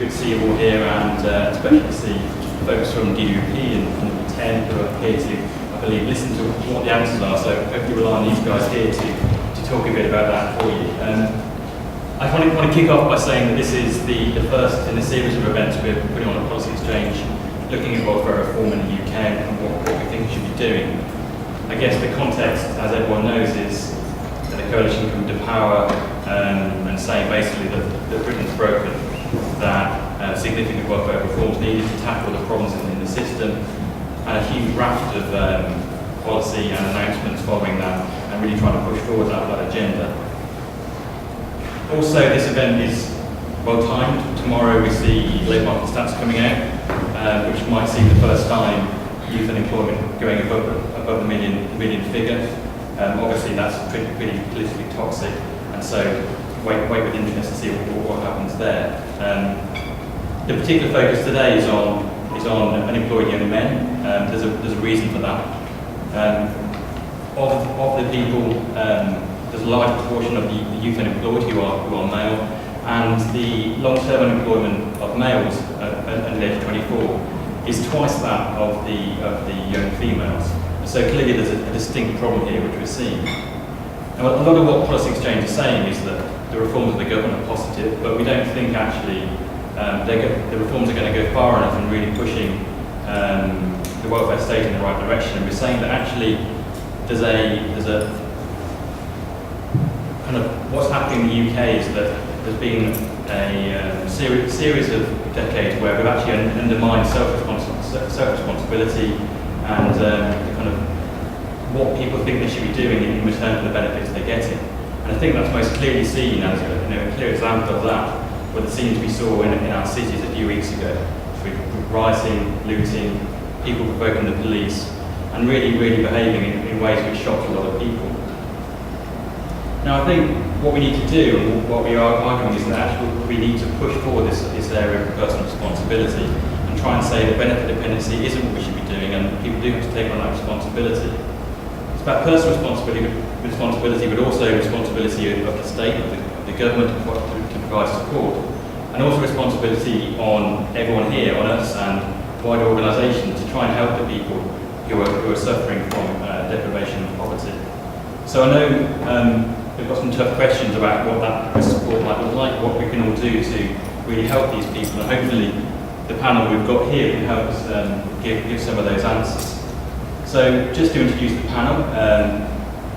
good to see you all here, and especially to see folks from DUP and 10 who are here to, I believe, listen to what the answers are. So hopefully rely on these guys here to talk a bit about that for you. I want to kick off by saying that this is the first in a series of events we're putting on a policy exchange looking at welfare reform in the UK and what we think we should be doing. I guess the context, as everyone knows, is that the coalition come to power and saying basically that Britain's broken, that significant welfare reforms needed to tackle the problems in the system, and a huge raft of policy and announcements following that, and really trying to push forward that agenda. Also, this event is well timed. Tomorrow we see labour market stats coming out, which might see the first time youth unemployment going above the million figure. Obviously, that's pretty politically toxic, and so wait with interest to see what happens there. The particular focus today is on unemployed young men. There's a reason for that. Of the people, there's a large proportion of the youth unemployed who are male, and the long-term unemployment of males under the age of 24 is twice that of the young females. So clearly there's a distinct problem here which we're seeing. Now, a lot of what Policy Exchange is saying is that the reforms of the government are positive, but we don't think actually the reforms are going to go far enough in really pushing the welfare state in the right direction. And we're saying that actually there's a kind of what's happening in the UK is that there's been a series of decades where we've actually undermined self-responsibility and the kind of what people think they should be doing in return for the benefits they're getting. And I think that's most clearly seen as a clear example of that, with the scenes we saw in our cities a few weeks ago, with rioting, looting, people provoking the police, and really behaving in ways which shocked a lot of people. Now, I think what we need to do, and what we are arguing, is that actually we need to push forward this area of personal responsibility and try and say that benefit dependency isn't what we should be doing, and people do have to take on that responsibility. It's about personal responsibility, but also responsibility of the state, of the government to provide support, and also responsibility on everyone here, on us and wider organisations, to try and help the people who are suffering from deprivation and poverty. So I know we've got some tough questions about what that support might look like, what we can all do to really help these people, and hopefully the panel we've got here can help us give some of those answers. So just to introduce the panel,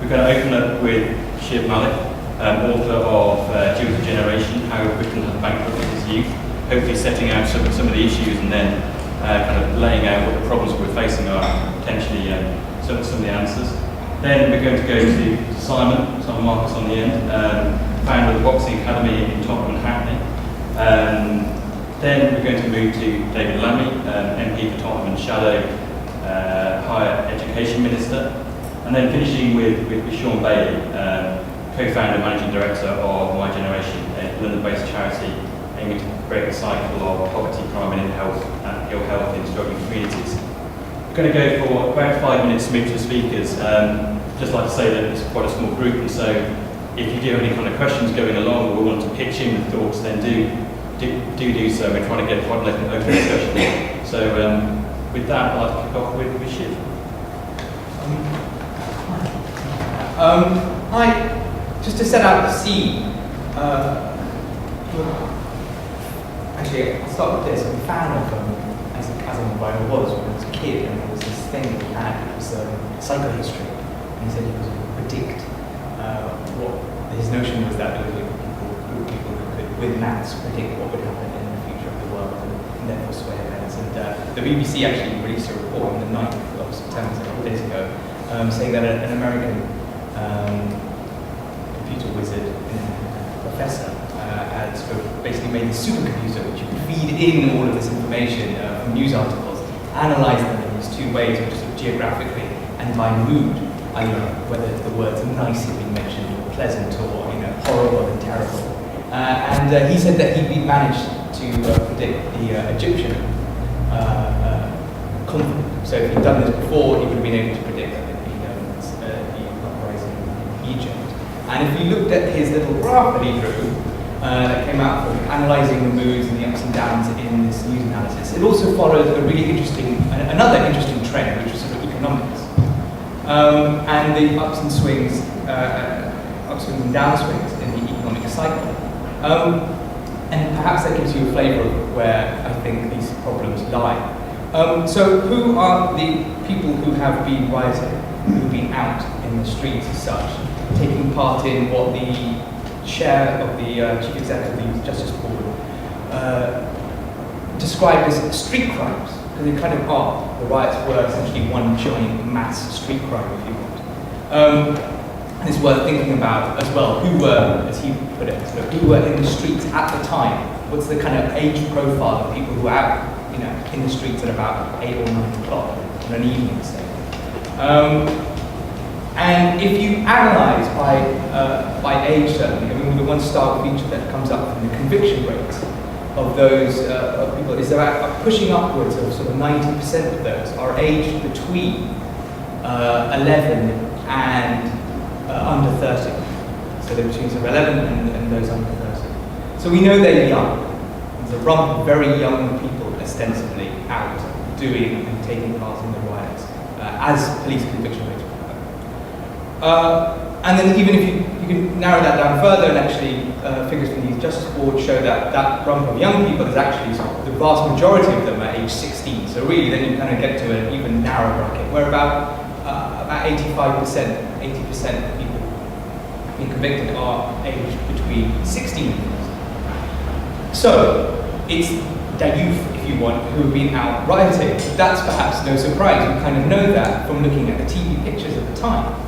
we're going to open up with Shiv Malik, author of Due to Generation, How Britain Has Bankrupted Its Youth, hopefully setting out some of the issues and then kind of laying out what the problems we're facing are, potentially some of the answers. Then we're going to go to Simon Marcus on the end, founder of the Boxing Academy in Tottenham and Hackney. Then we're going to move to David Lammy, MP for Tottenham and Shadow Higher Education Minister. And then finishing with Sean Bailey, co-founder and managing director of My Generation, a London-based charity aiming to break the cycle of poverty, crime and ill health in struggling communities. We're going to go for about 5 minutes to move to the speakers. Just like to say that it's quite a small group, and so if you do have any kind of questions going along or want to pitch in with thoughts, then do so. We're trying to get quite an open discussion. So with that, I'd like to kick off with Shiv. Hi, just to set out the scene. Actually, I'll start with this. I'm a fan of as I was when I was a kid, and there was this thing that he had, it was psychohistory. And he said he was able to predict what his notion was, that there were people who could, with maths, predict what would happen in the future of the world and therefore sway events. And the BBC actually released a report on the 9th of September, a couple of days ago, saying that an American computer wizard professor had sort of basically made a supercomputer which you could feed in all of this information from news articles, analyze them in these two ways, which is sort of geographically and by mood, whether the words nice have been mentioned, or pleasant, or horrible and terrible. And he said that he'd managed to predict the Egyptian conflict. So if he'd done this before, he would have been able to predict that there'd be the uprising in Egypt. And if you looked at his little graph that he drew, that came out from analysing the moods and the ups and downs in this news analysis. It also followed a really interesting, another interesting trend, which was sort of economics, and the ups and swings and downswings in the economic cycle. And perhaps that gives you a flavour of where I think these problems lie. So who are the people who have been rioting, who've been out in the streets as such, taking part in what the chair of the Chief Executive of the Justice Board described as street crimes, because they kind of are. The riots were essentially one giant mass street crime, if you want. And it's worth thinking about as well, who were, as he put it, sort of, who were in the streets at the time. What's the kind of age profile of people who are out, you know, in the streets at about 8 or 9 o'clock on an evening, say. And if you analyse by age, certainly, I mean, the one stark feature that comes up from the conviction rates of those of people is they're pushing upwards of sort of 90% of those are aged between 11 and under 30. So they're between sort of 11 and those under 30. So we know they're young. There's a rump of very young people ostensibly out doing and taking part in the riots as police conviction rates. And then even if you can narrow that down further, and actually figures from the Justice Board show that that rump of young people is actually the vast majority of them are age 16. So really then you kind of get to an even narrower bracket, where about 85%, 80% of people being convicted are aged between 16 and 30. So it's the youth, if you want, who have been out rioting. That's perhaps no surprise. We kind of know that from looking at the TV pictures of the time.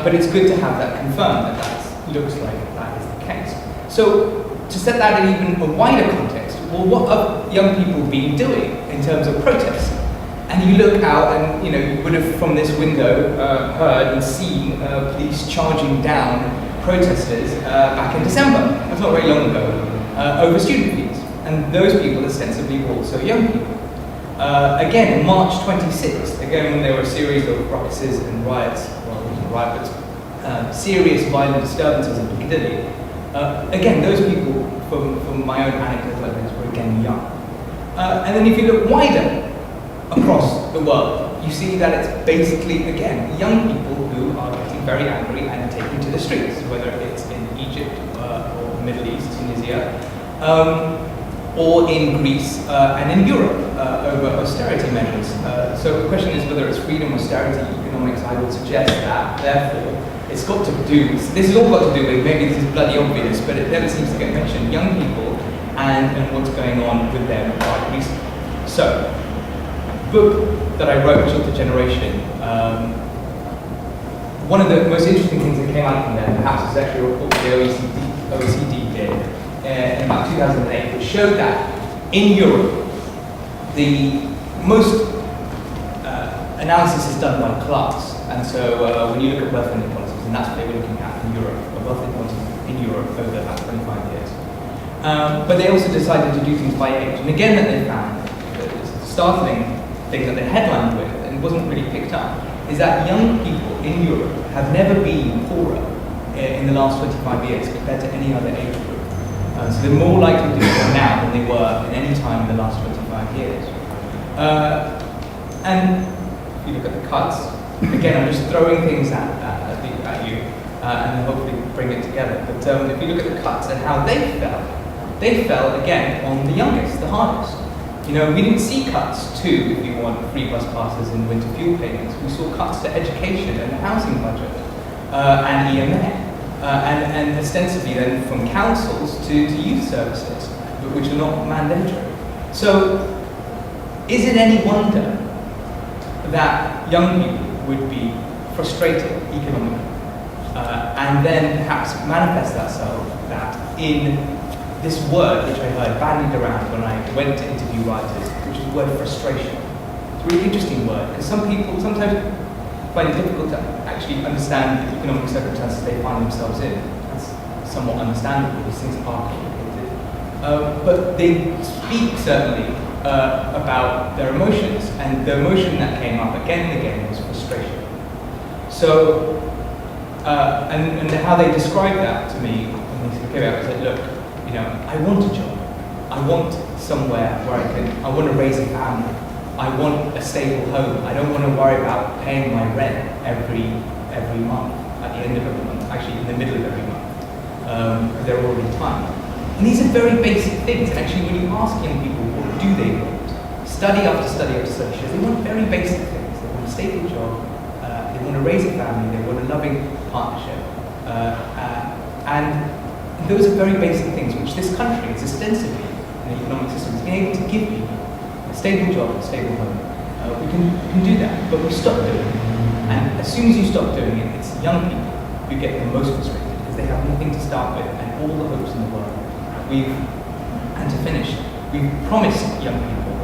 But it's good to have that confirmed that that looks like that is the case. So to set that in even a wider context, well, what have young people been doing in terms of protests? And you look out and, you know, you would have from this window heard and seen police charging down protesters back in December. That's not very long ago, over student fees. And those people ostensibly were also young people. Again, March 26th, again when there were a series of ruckuses and riots, serious violent disturbances in Piccadilly. Again, those people, from my own anecdotal evidence, were again young. And then if you look wider across the world, you see that it's basically, again, young people who are getting very angry and taking to the streets, whether it's in Egypt or the Middle East, Tunisia, or in Greece and in Europe over austerity measures. So the question is whether it's freedom, austerity, economics. I would suggest that, therefore, it's got to do, this has all got to do with, maybe this is bloody obvious, but it never seems to get mentioned, young people and what's going on with them quite recently. So, book that I wrote, Jobseeker Generation, one of the most interesting things that came out from there, perhaps, is actually a report the OECD did in about 2008, which showed that in Europe, the most analysis is done by class. And so when you look at wealth inequalities, and that's what they were looking at in Europe, wealth inequalities in Europe over about 25 years. But they also decided to do things by age. And again, that they found, the startling thing that they headlined with, and wasn't really picked up, is that young people in Europe have never been poorer in the last 25 years compared to any other age group. So they're more likely to be poor now than they were at any time in the last 25 years. And if you look at the cuts, again, I'm just throwing things at you and hopefully bring it together. But if you look at the cuts and how they fell again on the youngest, the hardest. You know, we didn't see cuts to, if you want, free bus passes and winter fuel payments. We saw cuts to education and the housing budget and EMA. And ostensibly then from councils to youth services, which are not mandatory. So, is it any wonder that young people would be frustrated economically, and then perhaps manifest that in this word which I heard bandied around when I went to interview writers, which is the word frustration. It's a really interesting word, because some people sometimes find it difficult to actually understand the economic circumstances they find themselves in. That's somewhat understandable, these things are complicated. But they speak certainly about their emotions, and the emotion that came up again and again was frustration. So, and how they described that to me, when they said, look, You know, I want a job. I want somewhere where I want to raise a family. I want a stable home. I don't want to worry about paying my rent every month, at the end of every month, actually in the middle of every month, because they're already timed. And these are very basic things. And actually, when you ask young people what do they want, study after study after study shows they want very basic things. They want a stable job, they want to raise a family, they want a loving partnership. And those are very basic things which this country is ostensibly, in the economic system, is able to give people. A stable job, a stable home. We can do that, but we stop doing it. And as soon as you stop doing it, it's young people who get the most frustrated because they have nothing to start with and all the hopes in the world. And to finish, we've promised young people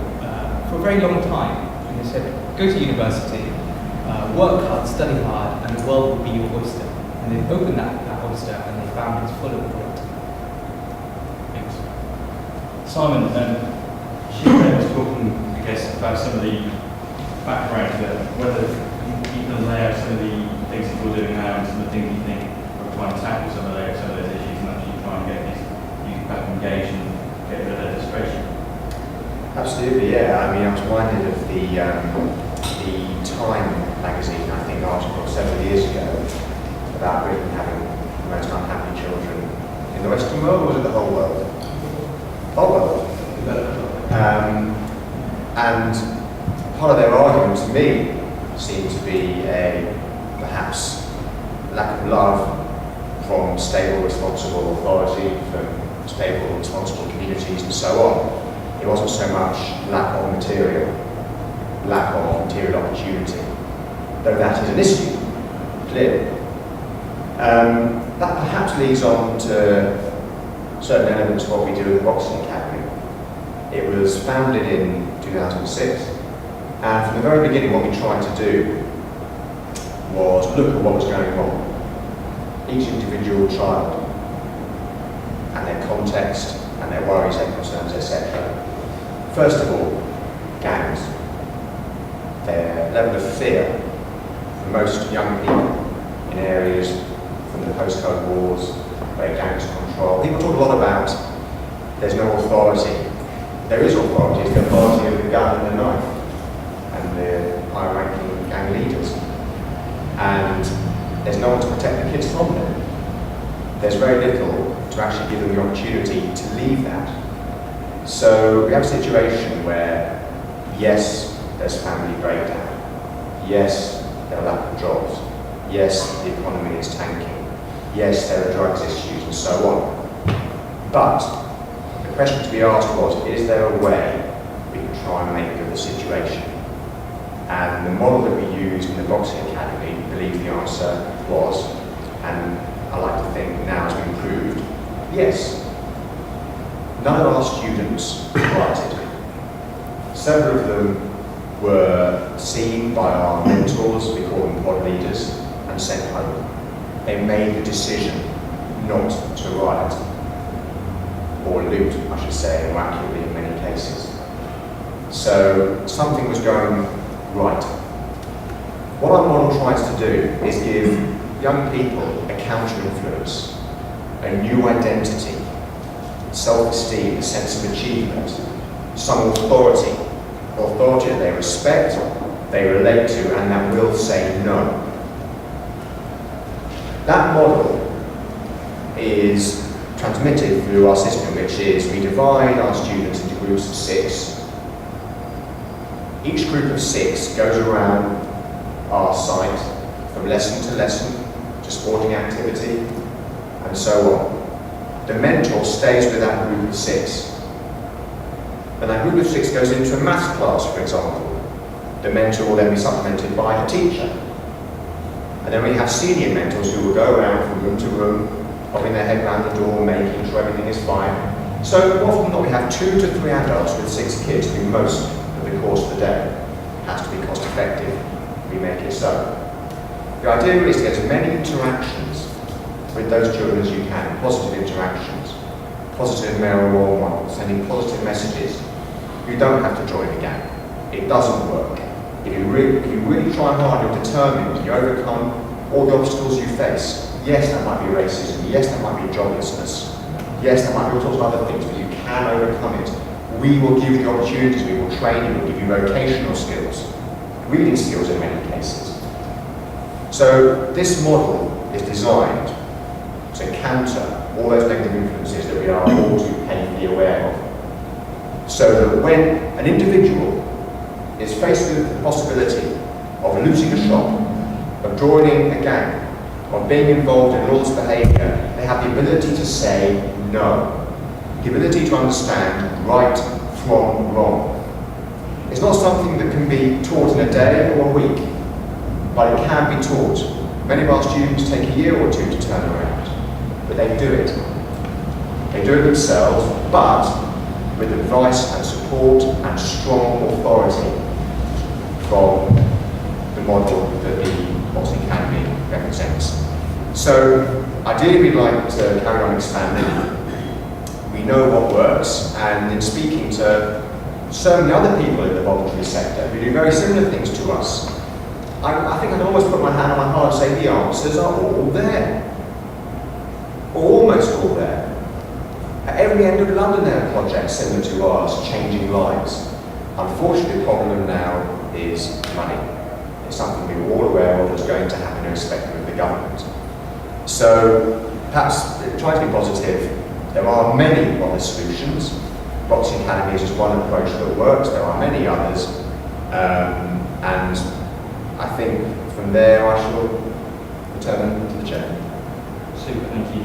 for a very long time, and they said, go to university, work hard, study hard, and the world will be your oyster. And they've opened that oyster and they found it's full of grit. Thanks. Simon, she was talking, I guess, about some of the background there, whether you can lay out some of the things that you're doing now and some of the things you think we're trying to tackle some of those issues and actually try and get these youth back engaged and get rid of their frustration. Absolutely, yeah. I mean, I was reminded of the Time magazine, I think, article several years ago about Britain having the most unhappy children in the Western world, or was it the whole world? Whole world. And part of their argument to me seemed to be a perhaps lack of love from stable, responsible authority, from stable, responsible communities, and so on. It wasn't so much lack of material opportunity, though that is an issue, clearly. That perhaps leads on to certain elements of what we do at the Boxing Academy. It was founded in 2006, and from the very beginning what we tried to do was look at what was going on. Each individual child and their context and their worries, their concerns, etc. First of all, gangs. Their level of fear for most young people in areas from the postcode wars where gangs control. People talk a lot about there's no authority. There is authority. It's the authority of the gun and the knife and the high-ranking gang leaders. And there's no one to protect the kids from them. There's very little to actually give them the opportunity to leave that. So we have a situation where, yes, there's family breakdown. Yes, there are lack of jobs. Yes, the economy is tanking. Yes, there are drugs issues and so on. But the question to be asked was, is there a way we can try and make good of the situation? And the model that we used in the Boxing Academy, I believe the answer was, and I like to think now has been proved, yes. None of our students rioted. Several of them were seen by our mentors, we call them pod leaders, and sent home. They made the decision not to riot, or loot, I should say, more accurately in many cases. So something was going right. What our model tries to do is give young people a counter-influence, a new identity, self-esteem, a sense of achievement, some authority that they respect, they relate to, and that will say no. That model is transmitted through our system, which is we divide our students into groups of 6. Each group of 6 goes around our site from lesson to lesson, to sporting activity, and so on. The mentor stays with that group of 6. And that group of 6 goes into a maths class, for example. The mentor will then be supplemented by a teacher. And then we have senior mentors who will go around from room to room, popping their head around the door, making sure everything is fine. So more often than not, we have 2 to 3 adults with 6 kids through most of the course of the day. It has to be cost effective. We make it so. The idea is to get as many interactions with those children as you can, positive interactions, positive male role models, sending positive messages. You don't have to join a gang. It doesn't work. If you really try hard, you're determined, you overcome all the obstacles you face. Yes, that might be racism. Yes, that might be joblessness. Yes, there might be all sorts of other things, but you can overcome it. We will give you the opportunities, we will train you, we'll give you vocational skills, reading skills in many cases. So this model is designed to counter all those negative influences that we are all too painfully aware of. So that when an individual is faced with the possibility of losing a shop, of joining a gang, of being involved in lawless behaviour, they have the ability to say no. The ability to understand right from wrong. It's not something that can be taught in a day or a week, but it can be taught. Many of our students take a year or two to turn around, but they do it. They do it themselves, but with advice and support and strong authority from the model that the Boxing Academy represents. So, ideally we'd like to carry on expanding. We know what works, and in speaking to so many other people in the voluntary sector who do very similar things to us, I think I can almost put my hand on my heart and say the answers are all there. Or almost all there. At every end of London there are projects similar to ours, changing lives. Unfortunately, the problem now is money. It's something we're all aware of that's going to happen irrespective of the government. So, perhaps try to be positive. There are many other solutions. Boxing Academy is just one approach that works. There are many others. And I think from there I shall return to the chair. Super, thank you.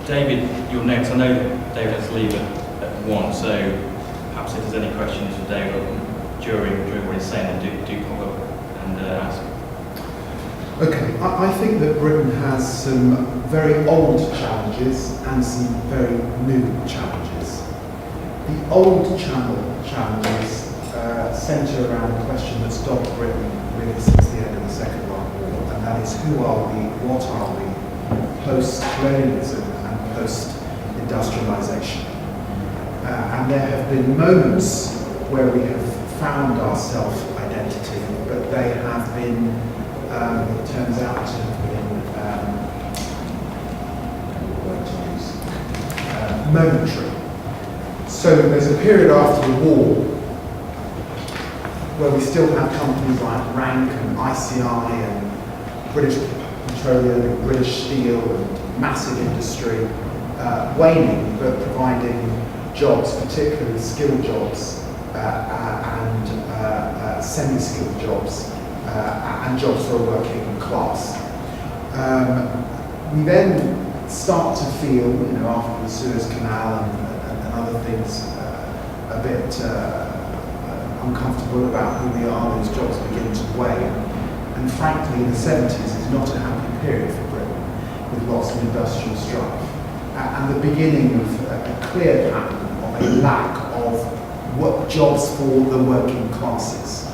David, your next. I know that David has to leave at 1, so perhaps if there's any questions for David during what he's saying, then do pop up and ask. Okay, I think that Britain has some very old challenges and some very new challenges. The old challenges centre around a question that's dogged Britain really since the end of the Second World War, and that is who are we, what are we, post-colonialism and post-industrialisation. And there have been moments where we have found our self-identity, but they have been, it turns out to have been, momentary. So there's a period after the war where we still have companies like Rank and ICI and British Petroleum and British Steel and massive industry waning, but providing jobs, particularly skilled jobs and semi-skilled jobs and jobs for a working class. We then start to feel, after the Suez Canal and other things, a bit uncomfortable about who we are. Those jobs begin to wane. And frankly, the 70s is not a happy period for Britain, with lots of industrial strife. And the beginning of a clear pattern of a lack of jobs for the working classes.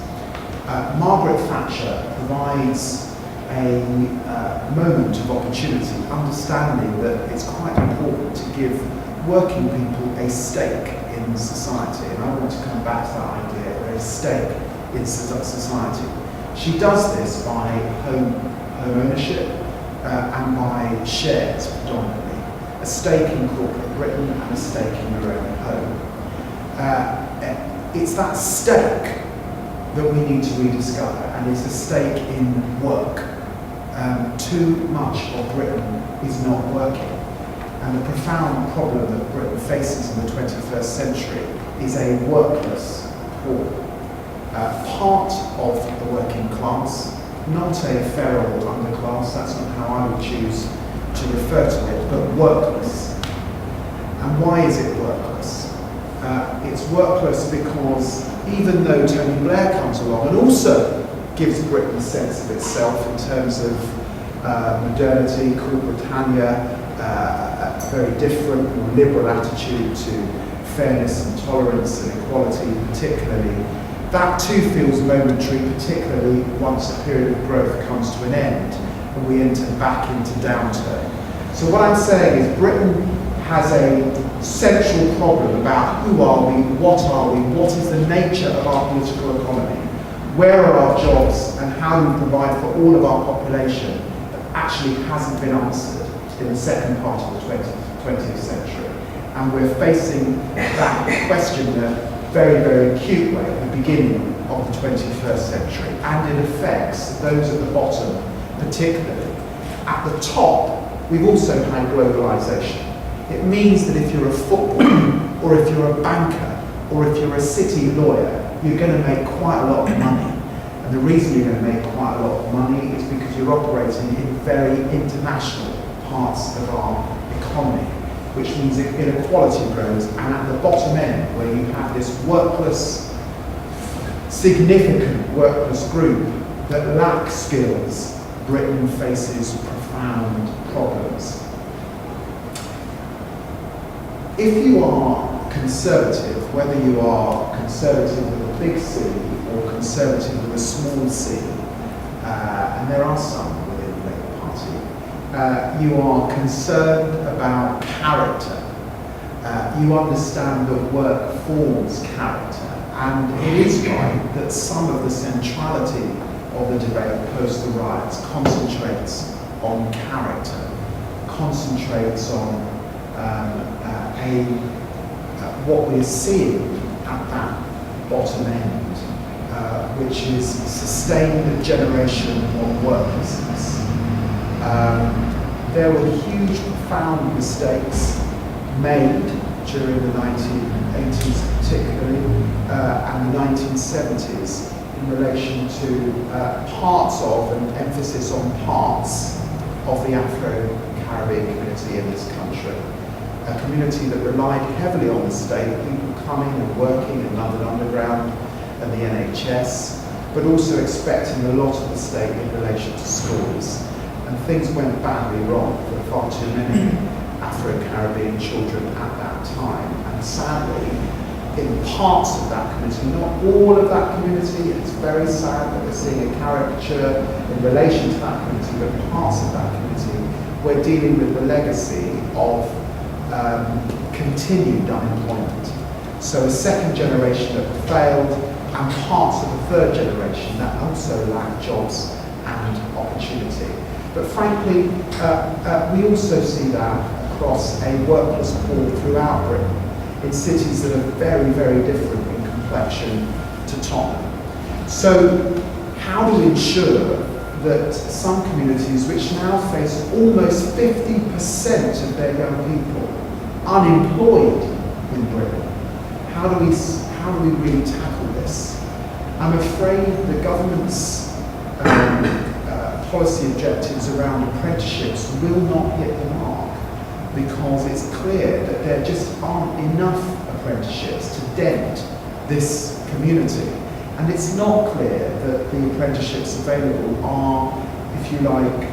Margaret Thatcher provides a moment of opportunity, understanding that it's quite important to give working people a stake in society. And I want to come back to that idea, a stake in society. She does this by home ownership and by shares predominantly. A stake in corporate Britain and a stake in your own home. It's that stake that we need to rediscover, and it's a stake in work. Too much of Britain is not working, and the profound problem that Britain faces in the 21st century is a workless poor. Part of the working class, not a feral underclass, that's not how I would choose to refer to it, but workless. And why is it workless? It's workless because even though Tony Blair comes along and also gives Britain a sense of itself in terms of modernity, Cool Britannia, a very different, more liberal attitude to fairness and tolerance and equality particularly, that too feels momentary, particularly once a period of growth comes to an end and we enter back into downturn. So what I'm saying is Britain has a central problem about who are we, what is the nature of our political economy, where are our jobs, and how do we provide for all of our population that actually hasn't been answered in the second part of the 20th century. And we're facing that question in a very, very acute way at the beginning of the 21st century. And it affects those at the bottom particularly. At the top, we've also had globalisation. It means that if you're a footballer, or if you're a banker, or if you're a city lawyer, you're going to make quite a lot of money. And the reason you're going to make quite a lot of money is because you're operating in very international parts of our economy, which means inequality grows. And at the bottom end, where you have this workless, significant workless group that lacks skills, Britain faces profound problems. If you are conservative, whether you are conservative with a big C or conservative with a small c, and there are some within the Labour Party, you are concerned about character. You understand that work forms character, and it is right that some of the centrality of the debate post the riots concentrates on character, concentrates on what we're seeing at that bottom end, which is sustained generation of worklessness. There were huge, profound mistakes made during the 1980s particularly, and the 1970s in relation to parts of, and emphasis on parts of the Afro-Caribbean community in this country. A community that relied heavily on the state, people coming and working in London Underground and the NHS, but also expecting a lot of the state in relation to schools. And things went badly wrong for far too many Afro-Caribbean children at that time. And sadly, in parts of that community, not all of that community, it's very sad that we're seeing a caricature in relation to that community, but parts of that community, we're dealing with the legacy of continued unemployment. So a second generation that failed, and parts of the third generation that also lack jobs and opportunity. But frankly, we also see that across a workless pool throughout Britain, in cities that are very, very different in complexion to Tottenham. So how do we ensure that some communities which now face almost 50% of their young people unemployed in Britain, how do we really tackle this? I'm afraid the government's policy objectives around apprenticeships will not hit the mark, because it's clear that there just aren't enough apprenticeships to dent this community. And it's not clear that the apprenticeships available are, if you like,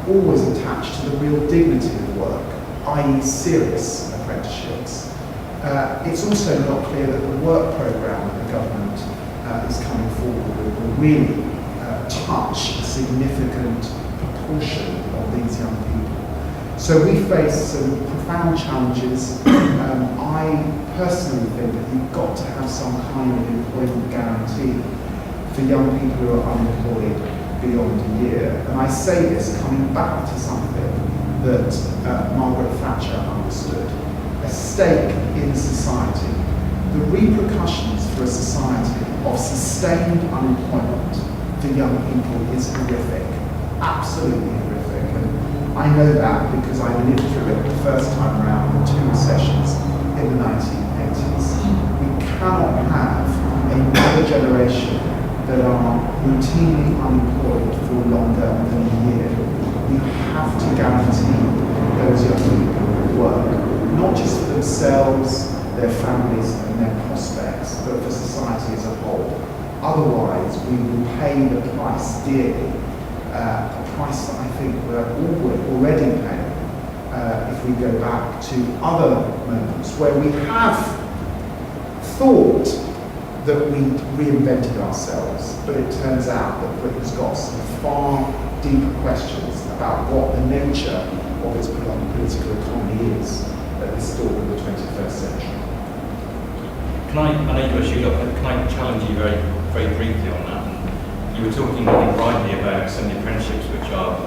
always attached to the real dignity of work, i.e. serious apprenticeships. It's also not clear that the work programme that the government is coming forward with will really touch a significant proportion of these young people. So we face some profound challenges. I personally think that you've got to have some kind of employment guarantee for young people who are unemployed beyond a year. And I say this coming back to something that Margaret Thatcher understood. A stake in society. The repercussions for a society of sustained unemployment for young people is horrific. Absolutely horrific. And I know that because I lived through it the first time around, the two recessions in the 1980s. We cannot have another generation that are routinely unemployed for longer than a year. We have to guarantee those young people work, not just for themselves, their families and their prospects, but for society as a whole. Otherwise, we will pay the price dearly, a price that I think we're already paying if we go back to other moments where we have thought that we reinvented ourselves, but it turns out that Britain's got some far deeper questions about what the nature of its political economy is at this dawn of the 21st century. I know you got to shoot up, but can I challenge you very, very briefly on that? You were talking, I think, rightly about some of the apprenticeships which are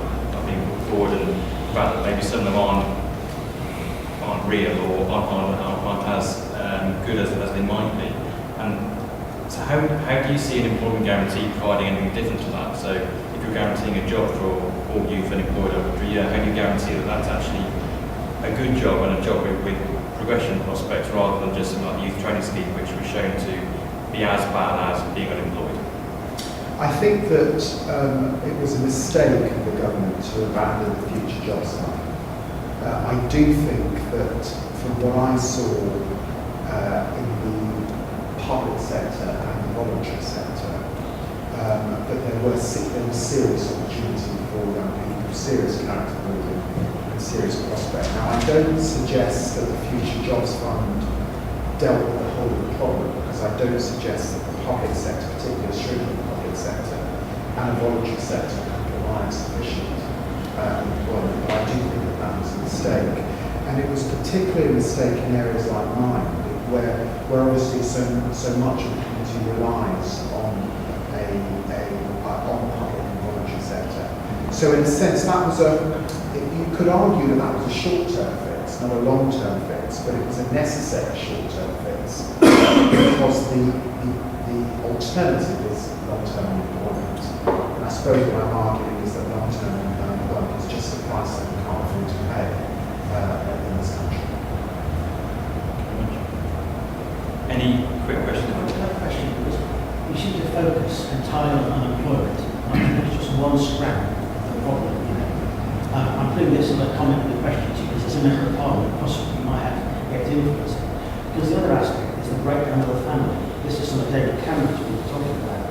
being put forward, and the fact that maybe some of them aren't real, or aren't as good as they might be. And so how do you see an employment guarantee providing anything different to that? So if you're guaranteeing a job for all youth unemployed over 3 years, how do you guarantee that that's actually a good job and a job with progression prospects rather than just like youth training scheme, which was shown to be as bad as being unemployed? I think that it was a mistake of the government to abandon the Future Jobs Fund. I do think that from what I saw in the public sector and the voluntary sector, that there was serious opportunity for young people, serious character building and serious prospect. Now, I don't suggest that the Future Jobs Fund dealt with the whole of the problem, because I don't suggest that the public sector, particularly a shrinking public sector and a voluntary sector, can provide sufficient employment. But I do think that that was a mistake. And it was particularly a mistake in areas like mine, where obviously so much of the community relies on on the public and voluntary sector. So in a sense, that was you could argue that that was a short-term fix, not a long-term fix, but it was a necessary short-term fix because the alternative is long-term unemployment. And I suppose what I'm arguing is that long-term unemployment is just the price that we can't afford to pay in this country. Any quick questions? Another question, because we seem to focus entirely on unemployment. I think it's just one strand of the problem, you know. I'm putting this as a comment and a question to you, because as a member of Parliament, possibly you might have to get influence. Because the other aspect is the breakdown of the family. This is something David Cameron's been talking about.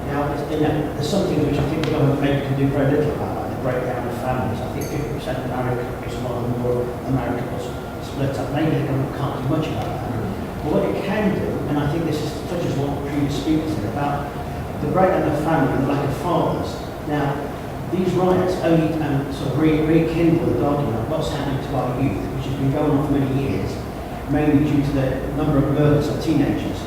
Now, there's some things which I think the government maybe can do very little about, like the breakdown of families. I think 50% of married couples, one of the more married couples split up. Maybe the government can't do much about that. But what it can do, and I think this touches what previous speakers said about the breakdown of family and the lack of fathers. Now, these riots only sort of rekindle the argument of what's happening to our youth, which has been going on for many years, mainly due to the number of murders of teenagers,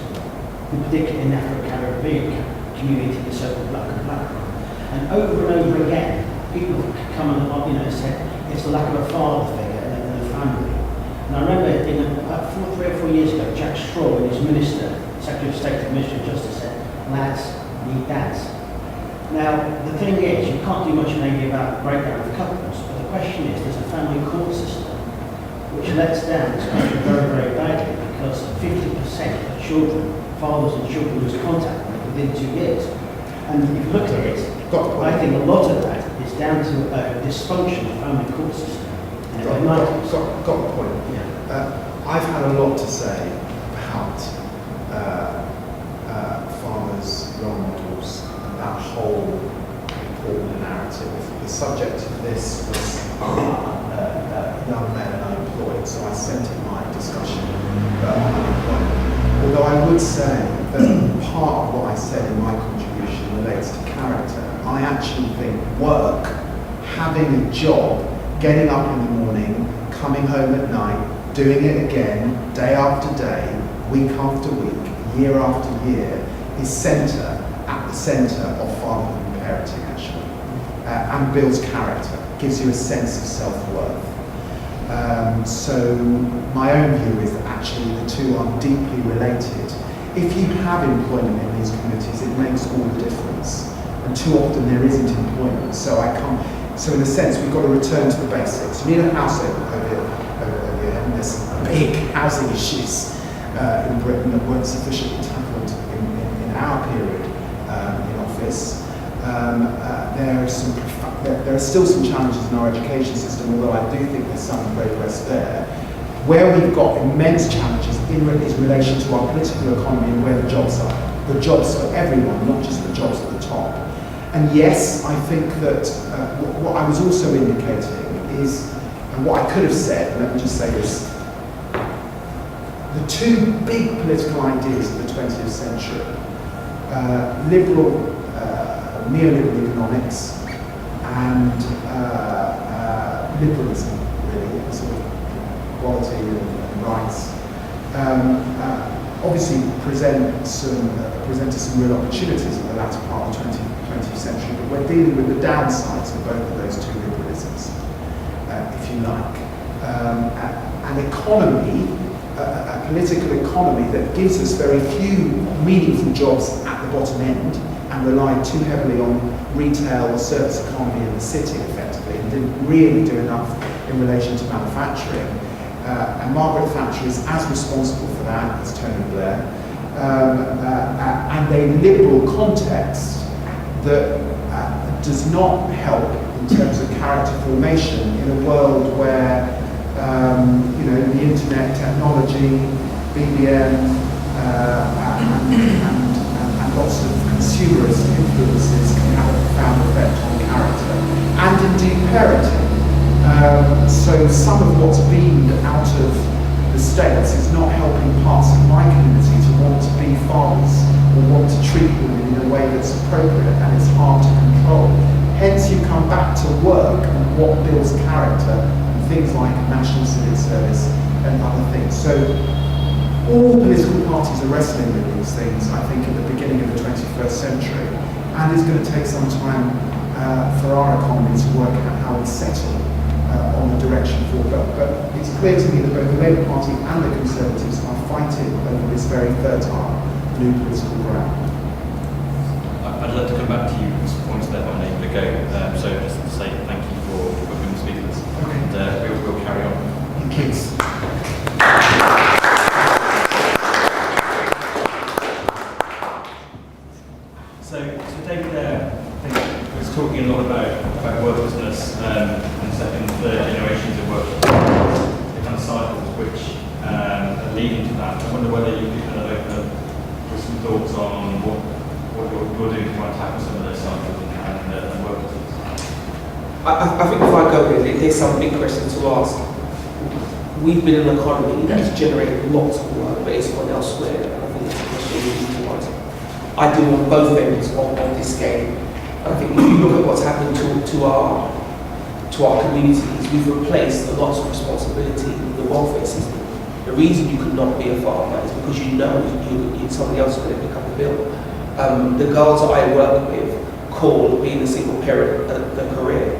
in particular in the Afro-Caribbean community, the so-called black and black crime. And over again, people have come and said it's the lack of a father figure in the family. And I remember about 3 or 4 years ago, Jack Straw, and his minister, Secretary of State and Minister of Justice, said, lads need dads. Now, the thing is, you can't do much maybe about the breakdown of couples, but the question is, there's a family court system which lets down this country very, very badly, because 50% of children, fathers and children, lose contact within 2 years. And if you look at it, I think a lot of that is down to a dysfunctional family court system. Got the point. Yeah. I've had a lot to say about fathers' role models and that whole important narrative. The subject of this was young men and unemployed, so I centered my discussion on unemployment. Although I would say that part of what I said in my contribution relates to character. I actually think work, having a job, getting up in the morning, coming home at night, doing it again, day after day, week after week, year after year, is at the centre of fatherhood and parenting, actually, and builds character, gives you a sense of self-worth. So my own view is that actually the two are deeply related. If you have employment in these communities, it makes all the difference. And too often there isn't employment, so So in a sense, we've got to return to the basics. You need a house over here, and there's some big housing issues in Britain that weren't sufficiently tackled in our period in office. There are still some challenges in our education system, although I do think there's some progress there. Where we've got immense challenges is in relation to our political economy and where the jobs are. The jobs for everyone, not just the jobs at the top. And yes, I think that what I was also indicating is, and what I could have said, let me just say this, the two big political ideas of the 20th century, neoliberal economics and liberalism, really, sort of equality and rights, obviously presented some real opportunities in the latter part of the 20th century, but we're dealing with the downsides of both of those two liberalisms, if you like. an economy, a political economy that gives us very few meaningful jobs at the bottom end and relied too heavily on retail, service economy in the city effectively, and didn't really do enough in relation to manufacturing. And Margaret Thatcher is as responsible for that as Tony Blair. And a liberal context that does not help in terms of character formation in a world where the internet technology, BBM, and lots of consumerist influences can have a profound effect on character and indeed parenting. So some of what's beamed out of the States is not helping parts of my community to want to be fathers or want to treat women in a way that's appropriate, and it's hard to control. Hence you come back to work and what builds character, and things like national civic service and other things. So all political parties are wrestling with these things, I think, at the beginning of the 21st century, and it's going to take some time for our economy to work out how we settle on the direction forward. But it's clear to me that both the Labour Party and the Conservatives are fighting over this very fertile new political ground. I'd love to come back to you with some points that I'm able to go. So just to say thank you for booking the speakers. Okay. And we'll carry on. Thank you. So David I think was talking a lot about worthlessness and second and third generations of work, the kind of cycles which are leading to that. I wonder whether you could kind of open up with some thoughts on what you're doing to try and tackle some of those cycles and worthlessness. I think if I go here, there's some big questions to ask. We've been in an economy that's generated lots of work, but it's gone elsewhere, and I think it's a question we need to answer. I deal on both ends of this game. I think if you look at what's happened to our communities, we've replaced a lot of responsibility with the welfare system. The reason you could not be a farmer is because you know somebody else is going to pick up the bill. The girls that I work with call being a single parent the career.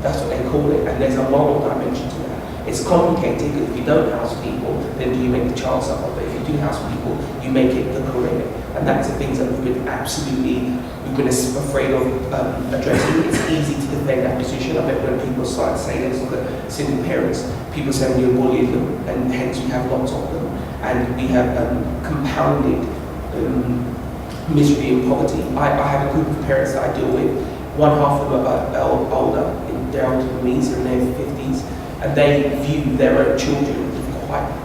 That's what they call it, and there's a moral dimension to that. It's complicated because if you don't house people, then do you make the child suffer? But if you do house people, you make it the career. And that's the things that we've been afraid of addressing. It's easy to defend that position. I bet when people start saying, let's look at single parents, people say we're bullying them, and hence we have lots of them. And we have compounded misery and poverty. I have a group of parents that I deal with. One half of them are older, they're older than me, so in their 50s, and they view their own children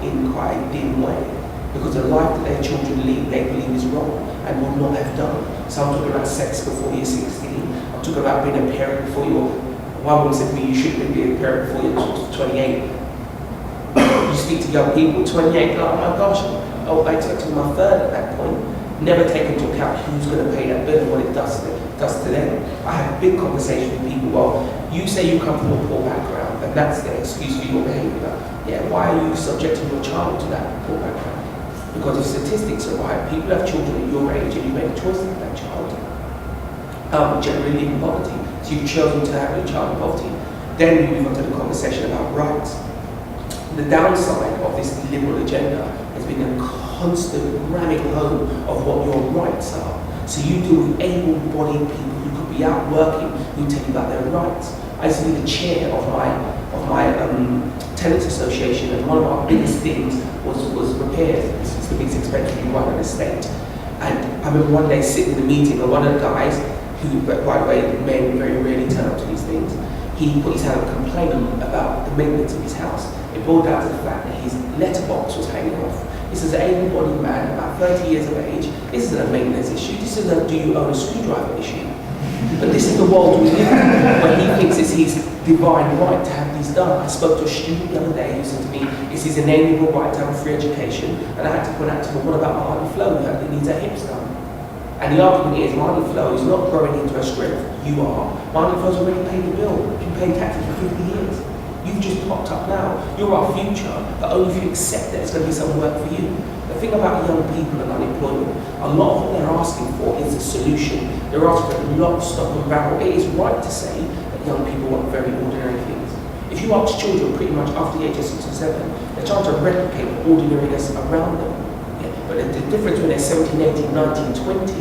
in quite a dim way. Because the life that their children lead, they believe is wrong and would not have done. So I'm talking about sex before you're 16. I'm talking about being a parent before you're... One woman said to me, you shouldn't be a parent before you're 28. You speak to young people, 28, oh my gosh, I took to my third at that point. Never take into account who's going to pay that bill and what it does to them. I have a big conversation with people, well, you say you come from a poor background, and that's the excuse for your behaviour. Yeah, why are you subjecting your child to that poor background? Because the statistics are right, people have children at your age and you make a choice to have that child. Generally in poverty. So you've chosen to have your child in poverty. Then we move on to the conversation about rights. The downside of this liberal agenda has been a constant ramming home of what your rights are. So you deal with able-bodied people who could be out working, who tell you about their rights. I used to be the chair of my tenants association, and one of our biggest things was repairs. It's the biggest expense you run in the state. And I remember one day sitting in a meeting, and one of the guys, who, by the way, men very rarely turn up to these things, he put his hand up complaining about the maintenance of his house. It boiled down to the fact that his letterbox was hanging off. This is an able-bodied man, about 30 years of age. This isn't a maintenance issue. This isn't a do you own a screwdriver issue. But this is the world we live in, where he thinks it's his divine right to have these done. I spoke to a student the other day who said to me, it's his inalienable right to have a free education, and I had to point out to him, what about Marty Flo, who needs her hips done? And the argument is, Marty Flo is not growing into her strength, you are. Marty Flo's already paid the bill, you've been paying taxes for 50 years. You've just popped up now. You're our future, but only if you accept that there's going to be some work for you. The thing about young people and unemployment, a lot of what they're asking for is a solution. They're asking for lock, stock and barrel. It is right to say that young people want very ordinary things. If you ask children pretty much after the age of 6 or 7, they're trying to replicate the ordinariness around them. Yeah? But the difference when they're 17, 18, 19, 20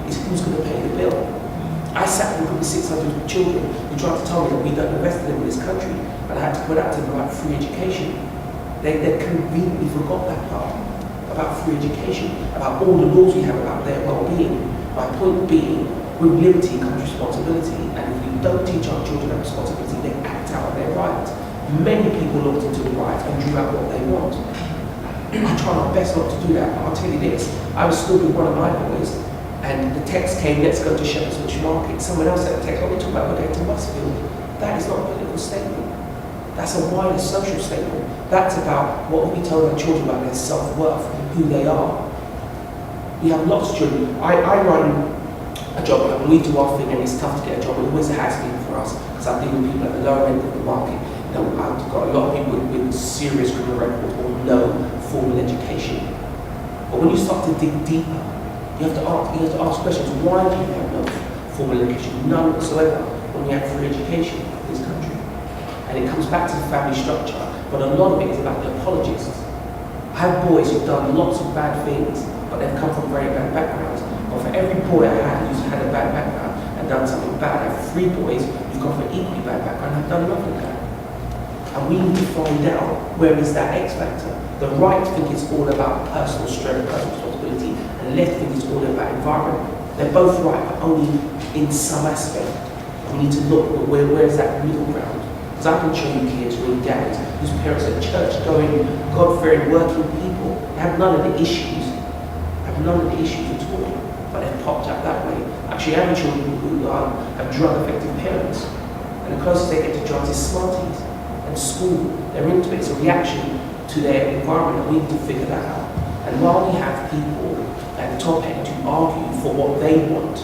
is who's going to pay the bill. I sat with probably 600 children who tried to tell me that we don't invest in them in this country, and I had to put out to them about free education. They conveniently forgot that part, about free education, about all the laws we have about their well-being. My point being, with liberty comes responsibility, and if we don't teach our children that responsibility, they act out their rights. Many people looked into the rights and drew out what they want. I try my best not to do that, but I'll tell you this, I was still with one of my boys, and the text came, let's go to Shepherd's Bush Market. Someone else sent a text, we're talking about we're going to Westfield. That is not a political statement. That's a wider social statement. That's about what we tell our children about their self-worth, who they are. We have lots of children. I run a job and we do our thing, and it's tough to get a job. It always has been for us, because I deal with people at the lower end of the market. You know, I've got a lot of people with serious criminal record or no formal education. But when you start to dig deeper, you have to ask questions. Why do you have no formal education? None whatsoever when you have free education in this country. And it comes back to the family structure, but a lot of it is about the apologists. I have boys who've done lots of bad things, but they've come from very bad backgrounds. But for every boy I had who's had a bad background and done something bad, I have 3 boys who've come from an equally bad background and have done nothing bad. And we need to find out where is that X factor. The right think it's all about personal strength, personal responsibility, and the left think it's all about environment. They're both right, but only in some aspect. We need to look at where is that middle ground. Because I can show you kids with dads whose parents are church-going, God-fearing, working people. They have none of the issues. At all. But they've popped up that way. Actually, I have children who have drug-affected parents. And the closest they get to drugs is Smarties. And school, they're into it. It's a reaction to their environment, and we need to figure that out. And while we have people at the top end who argue for what they want,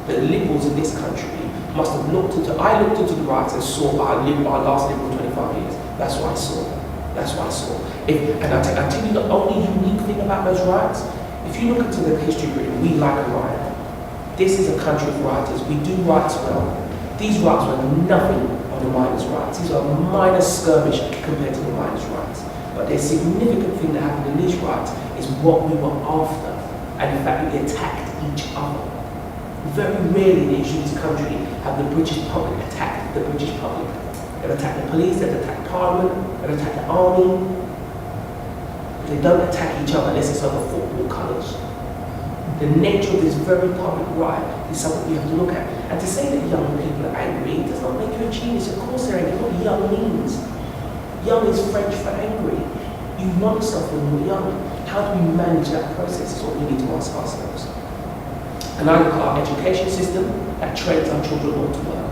the liberals in this country must have looked into the rights and saw our last liberal 25 years. That's what I saw. And I'll tell you the only unique thing about those rights, if you look into the history of Britain, we like a riot. This is a country of rioters. We do rights well. These rights were nothing of the miners' rights. These are a minor skirmish compared to the miners' rights. But the significant thing that happened in these rights is what we were after. And in fact, we attacked each other. Very rarely in the history of this country have the British public attacked the British public. They've attacked the police, they've attacked Parliament, they've attacked the army. They don't attack each other unless it's over football colours. The nature of this very public right is something we have to look at. And to say that young people are angry does not make you a genius. Of course they're angry. What young means. Young is French for angry. You want stuff when you're young. How do we manage that process is what we need to ask ourselves. And I look at our education system that trains our children not to work.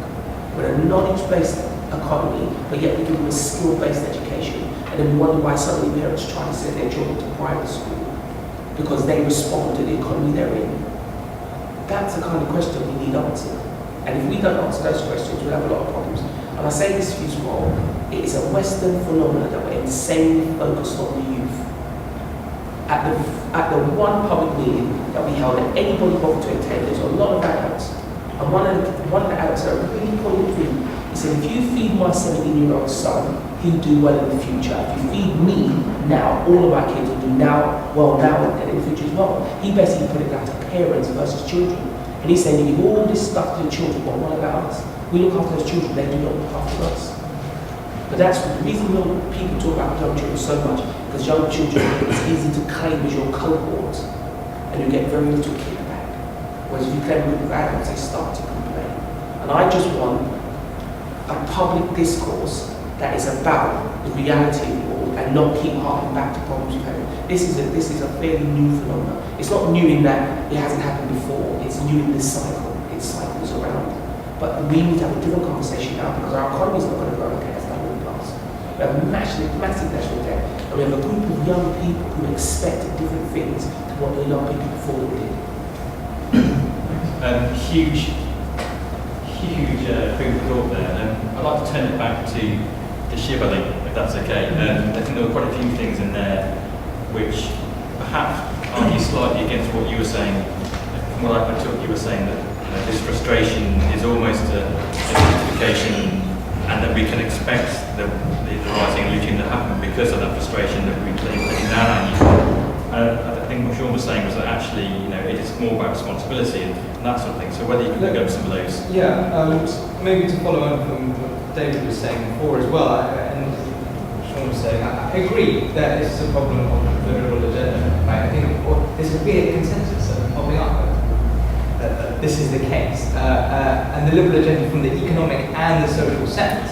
We're a knowledge-based economy, but yet we give them a skill-based education. And then we wonder why so many parents try to send their children to private school because they respond to the economy they're in. That's the kind of question we need answered. And if we don't answer those questions, we'll have a lot of problems. And I say this to you as well, it is a Western phenomenon that we're insanely focused on the youth. At the one public meeting that we held that anybody bothered to attend, there's a lot of adults. And one of the adults said a really poignant thing. He said, if you feed my 17-year-old son, he'll do well in the future. If you feed me now, all of our kids will do well now and in the future as well. He basically put it down to parents versus children. And he's saying, you give all this stuff to the children, but what about us? We look after those children, they do not look after us. But that's the reason people talk about young children so much, because young children, it's easy to claim as your cohort, and you get very little kickback. Whereas if you claim a group of adults, they start to complain. And I just want a public discourse that is about the reality of the world and not keep harking back to problems we've had. This is a fairly new phenomenon. It's not new in that it hasn't happened before, it's new in this cycle. It cycles around. But we need to have a different conversation now because our economy is not going to grow okay as that will pass. We have a massive national debt, and we have a group of young people who expect different things to what the young people before them did. Huge food for thought there. I'd like to turn it back to the shibboleth, if that's okay. I think there were quite a few things in there which perhaps argue slightly against what you were saying. From what I took, you were saying that this frustration is almost a justification, and that we can expect the rising looting to happen because of that frustration that we're putting down on you. I think what Sean was saying was that actually, it is more about responsibility and that sort of thing. So whether you can pick up some of those. Yeah, maybe to follow on from what David was saying before as well, and Sean was saying, I agree that this is a problem of the liberal agenda. Right? I think there's a weird consensus popping up that this is the case, and the liberal agenda from the economic and the social sense.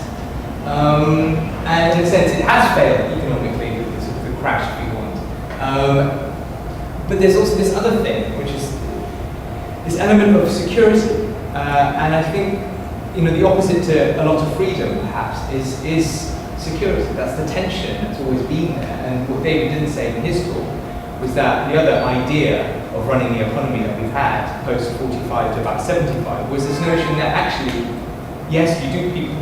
And in a sense, it has failed economically with the crash, if you want. But there's also this other thing, which is this element of security. And I think, the opposite to a lot of freedom, perhaps, is security. That's the tension that's always been there. And what David didn't say in his talk was that the other idea of running the economy that we've had post-45 to about 75 was this notion that actually, yes, you do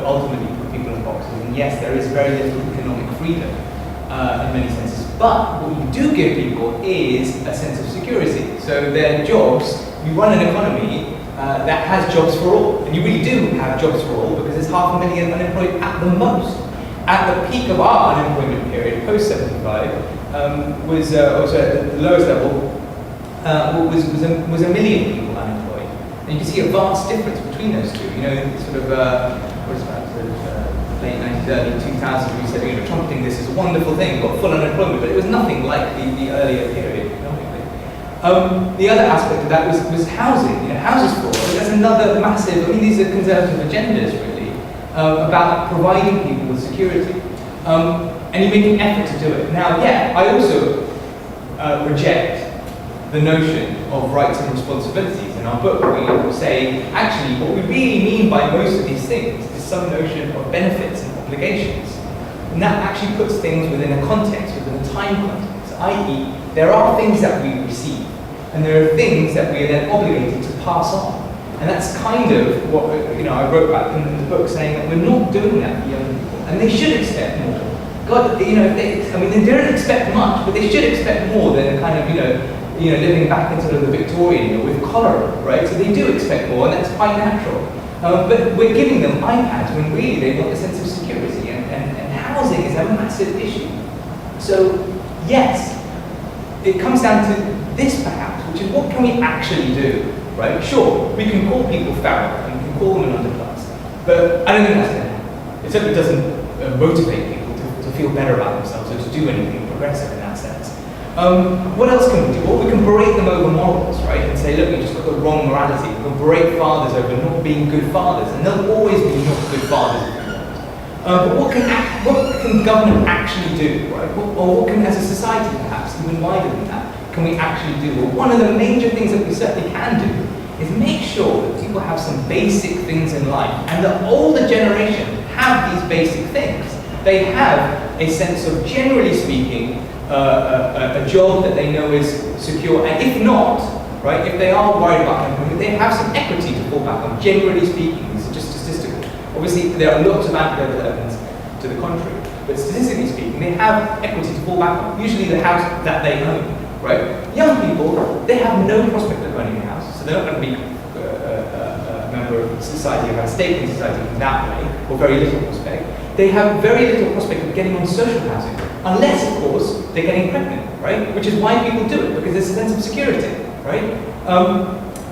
ultimately put people in boxes, and yes, there is very little economic freedom in many senses, but what you do give people is a sense of security. So their jobs, you run an economy that has jobs for all, and you really do have jobs for all because there's 500,000 unemployed at the most. At the peak of our unemployment period, post-75, was also at the lowest level, was a million people unemployed. And you can see a vast difference between those two. Sort of, what is that, late 90s, early 2000s, we said, trumpeting this is a wonderful thing, got full unemployment, but it was nothing like the earlier period economically. The other aspect of that was housing, houses for all. That's another massive, these are conservative agendas really, about providing people with security. And you make an effort to do it. Now, I also reject the notion of rights and responsibilities. In our book, we say, actually, what we really mean by most of these things is some notion of benefits and obligations. And that actually puts things within a context, within a time context, i.e., there are things that we receive, and there are things that we are then obligated to pass on. And that's kind of what I wrote back in the book, saying that we're not doing that for young people, and they should expect more. God, they don't expect much, but they should expect more than kind of, living back in sort of the Victorian with cholera, right? So they do expect more, and that's quite natural. But we're giving them iPads when really they want a sense of security, and housing is a massive issue. So, yes, it comes down to this perhaps, which is what can we actually do, right? Sure, we can call people feral, and we can call them an underclass, but I don't think that's going to happen. It certainly doesn't motivate people to feel better about themselves or to do anything progressive in that sense. What else can we do? Well, we can berate them over morals, right? And say, look, you just got the wrong morality. We can berate fathers over not being good fathers, and they'll always be not good fathers if you want. But what can government actually do, right? Or what can, as a society perhaps, even wider than that, can we actually do? Well, one of the major things that we certainly can do is make sure that people have some basic things in life, and the older generation have these basic things. They have a sense of, generally speaking, a job that they know is secure, and if not, right, if they are worried about employment, they have some equity to fall back on, generally speaking. These are just statistical. Obviously, there are lots of anecdotal evidence to the contrary, but statistically speaking, they have equity to fall back on, usually the house that they own, right? Young people, they have no prospect of owning a house, so they're not going to be a member of society or have a stake in society in that way, or very little prospect. They have very little prospect of getting on social housing, unless, of course, they're getting pregnant, right? Which is why people do it, because there's a sense of security, right?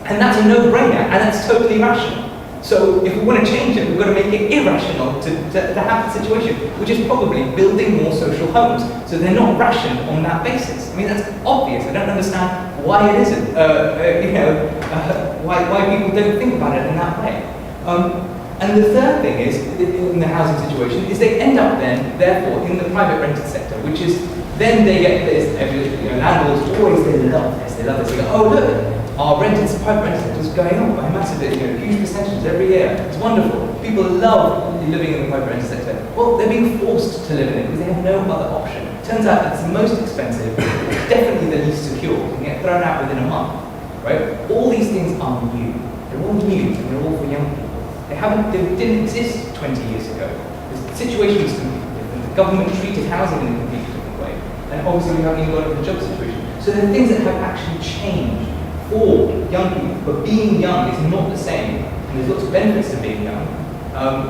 And that's a no-brainer, and that's totally rational. So if we want to change it, we've got to make it irrational to have that situation, which is probably building more social homes, so they're not rationed on that basis. I mean, that's obvious. I don't understand why it isn't, why people don't think about it in that way. And the third thing is, in the housing situation, is they end up then, therefore, in the private rented sector, which is, then they get this, landlords always, they love this, they go, oh look, our private rented sector is going up by massive, huge percentages every year, it's wonderful. People love living in the private rented sector. Well, they're being forced to live in it because they have no other option. Turns out it's the most expensive, it's definitely the least secure, you can get thrown out within a month, right? All these things are new. They're all new, and they're all for young people. They didn't exist 20 years ago. The situation was completely different. The government treated housing in a completely different way. And obviously we haven't even got into the job situation. So there are things that have actually changed for young people. But being young is not the same. And there's lots of benefits to being young.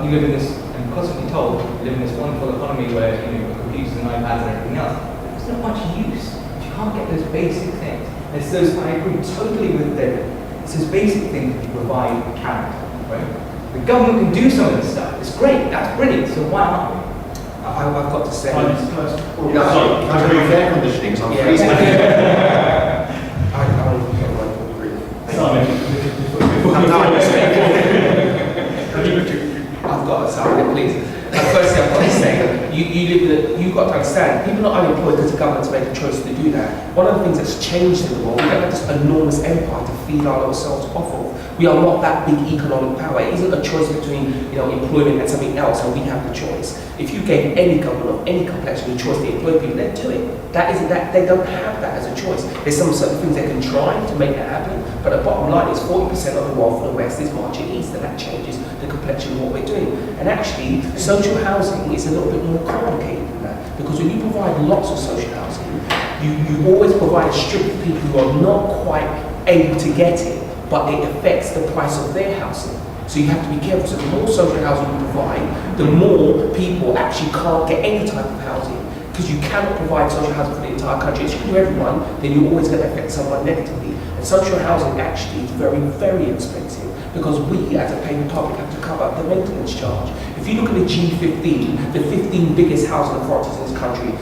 You live in this I'm constantly told we live in this wonderful economy where computers and iPads and everything else. There's not much use. You can't get those basic things. And it's those, I agree totally with David. It's those basic things that provide character, right? The government can do some of this stuff. It's great. That's brilliant. So why not? I've got to say, Can I bring air conditioning? So I'm Yeah. freezing. I want to get one brief. Simon, I've got to say, please. Firstly, I've got to say, you've got to understand, people are unemployed because the government's made a choice to do that. One of the things that's changed in the world, we don't have this enormous empire to feed ourselves off of. We are not that big economic power. It isn't a choice between employment and something else, and we have the choice. If you gave any government of any complexion the choice to employ people, they'd do it. They don't have that as a choice. There's some certain things they can try to make that happen, but the bottom line is 40% of the wealth in the West is marching east, and that changes the complexion of what we're doing. And actually, social housing is a little bit more complicated than that, because when you provide lots of social housing, you always provide a strip of people who are not quite able to get it, but it affects the price of their housing. So you have to be careful. So the more social housing you provide, the more people actually can't get any type of housing, because you cannot provide social housing for the entire country. If you can do everyone, then you're always going to affect someone negatively. And social housing actually is very, very expensive, because we, as a paying public, have to cover the maintenance charge. If you look at the G15, the 15 biggest housing authorities in this country,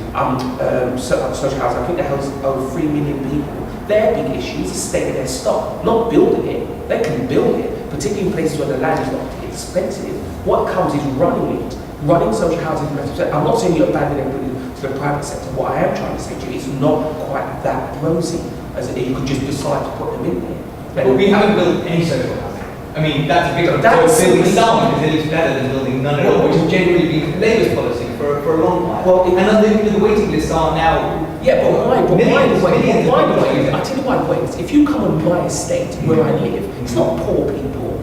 social housing, I think they house over 3 million people. Their big issue is the state of their stock, not building it. They can build it, particularly in places where the land is not expensive. What comes is running it. Running social housing. I'm not saying you abandon everybody to the private sector. What I am trying to say to you is not quite that rosy as you could just decide to put them in there. But we haven't built any social housing. I mean, that's a big one. That's- Building some is at least better than building none at all, which has generally been Labour's policy for a long while. Well, and the waiting lists are now. Yeah, but why? But Millions, why? millions of Why? people Why? use it. I tell you why. Wait. If you come on my estate where I live, it's not poor people.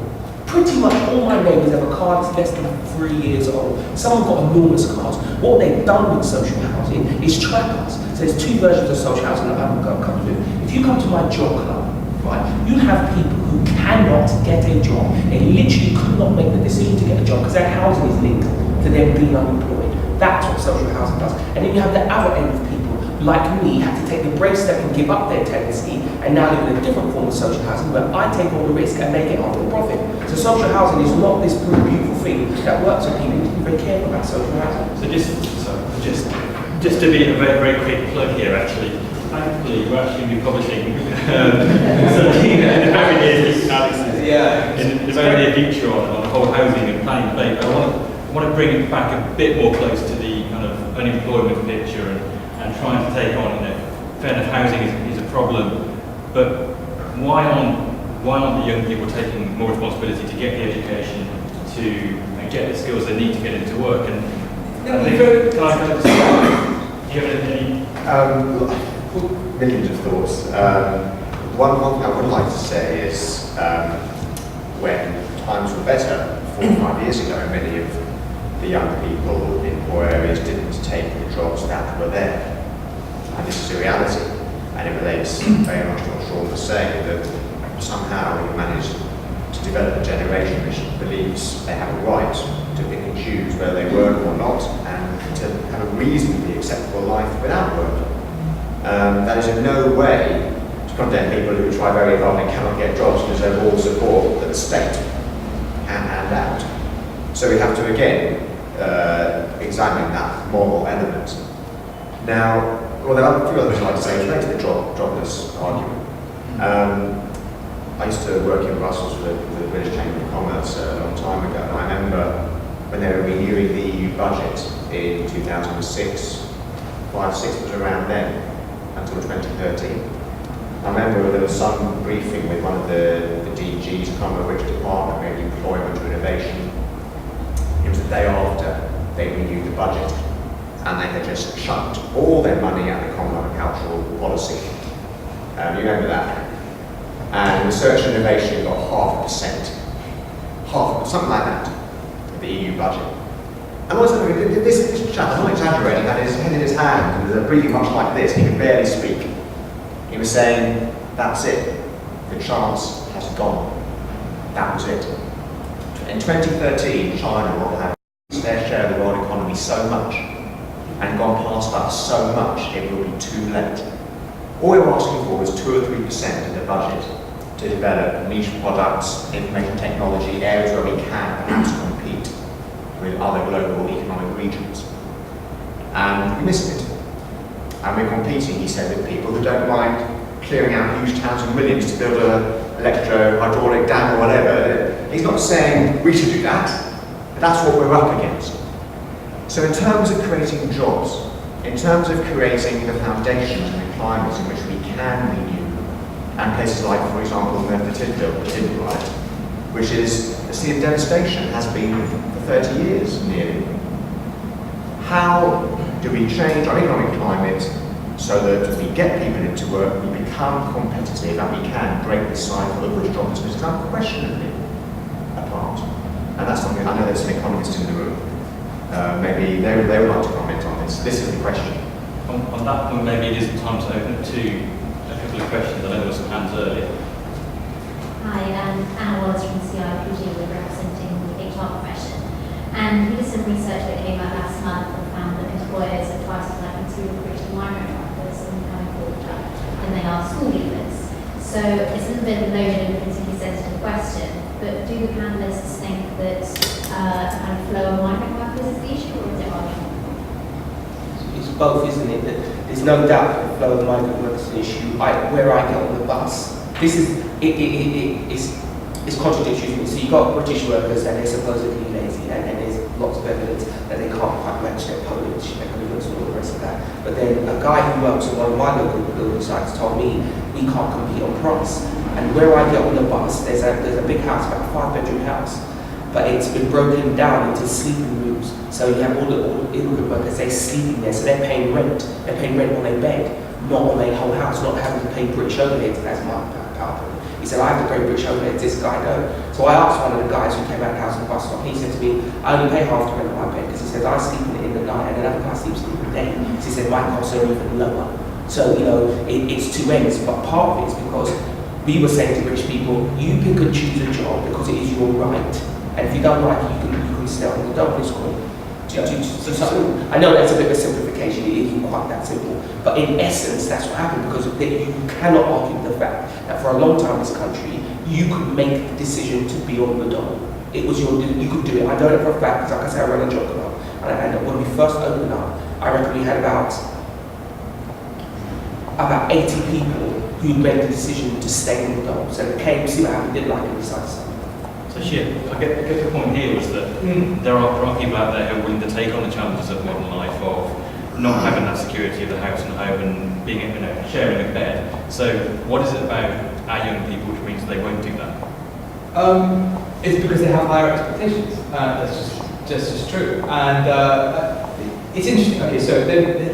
Pretty much all my neighbours have a car that's less than 3 years old. Some have got enormous cars. What they've done with social housing is track us. So there's two versions of social housing that I'm going to come to. If you come to my job club, right, you have people who cannot get a job. They literally could not make the decision to get a job because their housing is linked to them being unemployed. That's what social housing does. And then you have the other end of people, like me, have to take the brave step and give up their tenancy and now live in a different form of social housing where I take all the risk and they get half the profit. So social housing is not this beautiful thing that works for people. You need to be very careful about social housing. Just to be a very, very quick plug here, actually. Thankfully, we're actually going to be publishing something in the very near future, Alex, in the very near future on the whole housing and planning debate. I want to bring it back a bit more close to the kind of unemployment picture and trying to take on, fair enough, housing is a problem, but why aren't the young people taking more responsibility to get the education, to get the skills they need to get into work? And I think, can I just, do you have any? Millions of thoughts. One thing I would like to say is when times were better 4 or 5 years ago, many of the young people in poor areas didn't take the jobs that were there. And this is a reality. And it relates very much to what Sean was saying, that somehow we managed to develop a generation which believes they have a right to pick and choose whether they work or not, and to have a reasonably acceptable life without work. That is in no way to condemn people who try very hard and cannot get jobs and deserve all the support that the state can hand out. So we have to again examine that moral element. Now, well, there are a few other things I'd like to say related to the jobless argument. I used to work in Brussels with the British Chamber of Commerce a long time ago, and I remember when they were renewing the EU budget in 2006, 5-6 was around then, until 2013. I remember there was some briefing with one of the DGs, I can't remember which department, maybe employment or innovation. It was the day after they renewed the budget, and they had just chucked all their money at the common agricultural policy. You remember that? And research and innovation got 0.5%, something like that, of the EU budget. And also, this chap, I'm not exaggerating, had his head in his hand, and was a briefing much like this, he could barely speak. He was saying, that's it, the chance has gone. That was it. In 2013, China will have their share of the world economy so much and gone past us so much, it will be too late. All we're asking for is 2 or 3% of the budget to develop niche products, information technology, areas where we can perhaps compete with other global economic regions. And we miss it. And we're competing, he said, with people who don't mind clearing out huge towns of millions to build an electro-hydraulic dam or whatever. He's not saying we should do that, but that's what we're up against. So in terms of creating jobs, in terms of creating the foundations and the climates in which we can renew, and places like, for example, the Tidal right, which is a sea of devastation, has been for 30 years nearly. How do we change our economic climate so that we get people into work, we become competitive, and we can break this cycle of which joblessness is unquestionably a part? And that's something, I know there's some economists in the room. Maybe they would like to comment on this. This is the question. On that point, maybe it is time to open it to a couple of questions. I know there were some hands earlier. Hi, Anna Wallace from CIPG, we're representing the HR profession. And we did some research that came out last month and found that employers are twice as likely to recruit migrant workers in the coming quarter than they are school leavers. So it's a little bit of a loaded and politically sensitive question, but do the panelists think that the kind of flow of migrant workers is the issue, or is it argument? It's both, isn't it? There's no doubt that the flow of migrant workers is an issue. Where I get on the bus, this is it's contradictory. So you've got British workers and they're supposedly lazy, and there's lots of evidence that they can't quite match their Polish, their Polish, and all the rest of that. But then a guy who works at one of my local building sites told me we can't compete on price. And where I get on the bus, there's a big house, about a 5-bedroom house, but it's been broken down into sleeping rooms. So you have all the immigrant workers, they're sleeping there, so they're paying rent. They're paying rent on their bed, not on their whole house, not having to pay British overheads, as my partner. He said, I have to pay British overheads, this guy no. So I asked one of the guys who came out of the house on the bus stop, he said to me, I only pay half the rent on my bed, because he says, I sleep in it in the night, and another guy sleeps in the day. So he said, my costs are even lower. So, it's two ends, but part of it is because we were saying to British people, you pick and choose a job because it is your right. And if you don't like it, you can stay on the double score. I know that's a bit of a simplification, it isn't quite that simple. But in essence, that's what happened, because you cannot argue the fact that for a long time in this country, you could make the decision to be on the dole. It was you could do it. I know it for a fact, because like I said, I run a job club. And when we first opened up, I reckon we had about 80 people who made the decision to stay in the dole. So they came, see what happened, didn't like it, decided to stay. So I get the point here was that there are people out there who are willing to take on the challenges of modern life, of not having that security of the house and home and being, sharing a bed. So what is it about our young people which means they won't do that? It's because they have higher expectations. That's just true. And it's interesting. Okay, so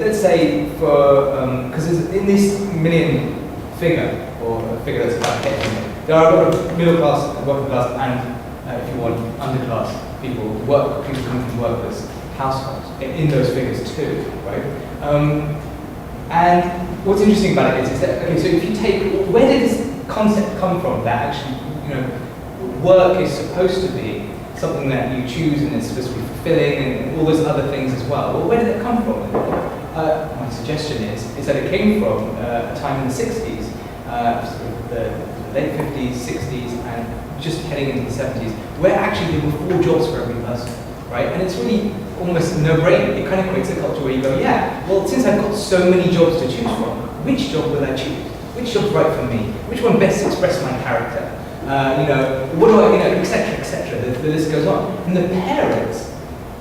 let's say because in this million figure, or a figure that's about getting, there are a lot of middle class, working class, and if you want, underclass people come from workers' households in those figures too, right? And what's interesting about it is that, okay, so if you take, where did this concept come from that actually, work is supposed to be something that you choose and it's supposed to be fulfilling and all those other things as well? Well, where did it come from? My suggestion is that it came from a time in the 60s, the late 50s, 60s, and just heading into the 70s, where actually there were 4 jobs for every person, right? And it's really almost no-brainer. It kind of creates a culture where you go, yeah, well, since I've got so many jobs to choose from, which job will I choose? Which job's right for me? Which one best expresses my character? What do I, etc., etc. The list goes on. And the parents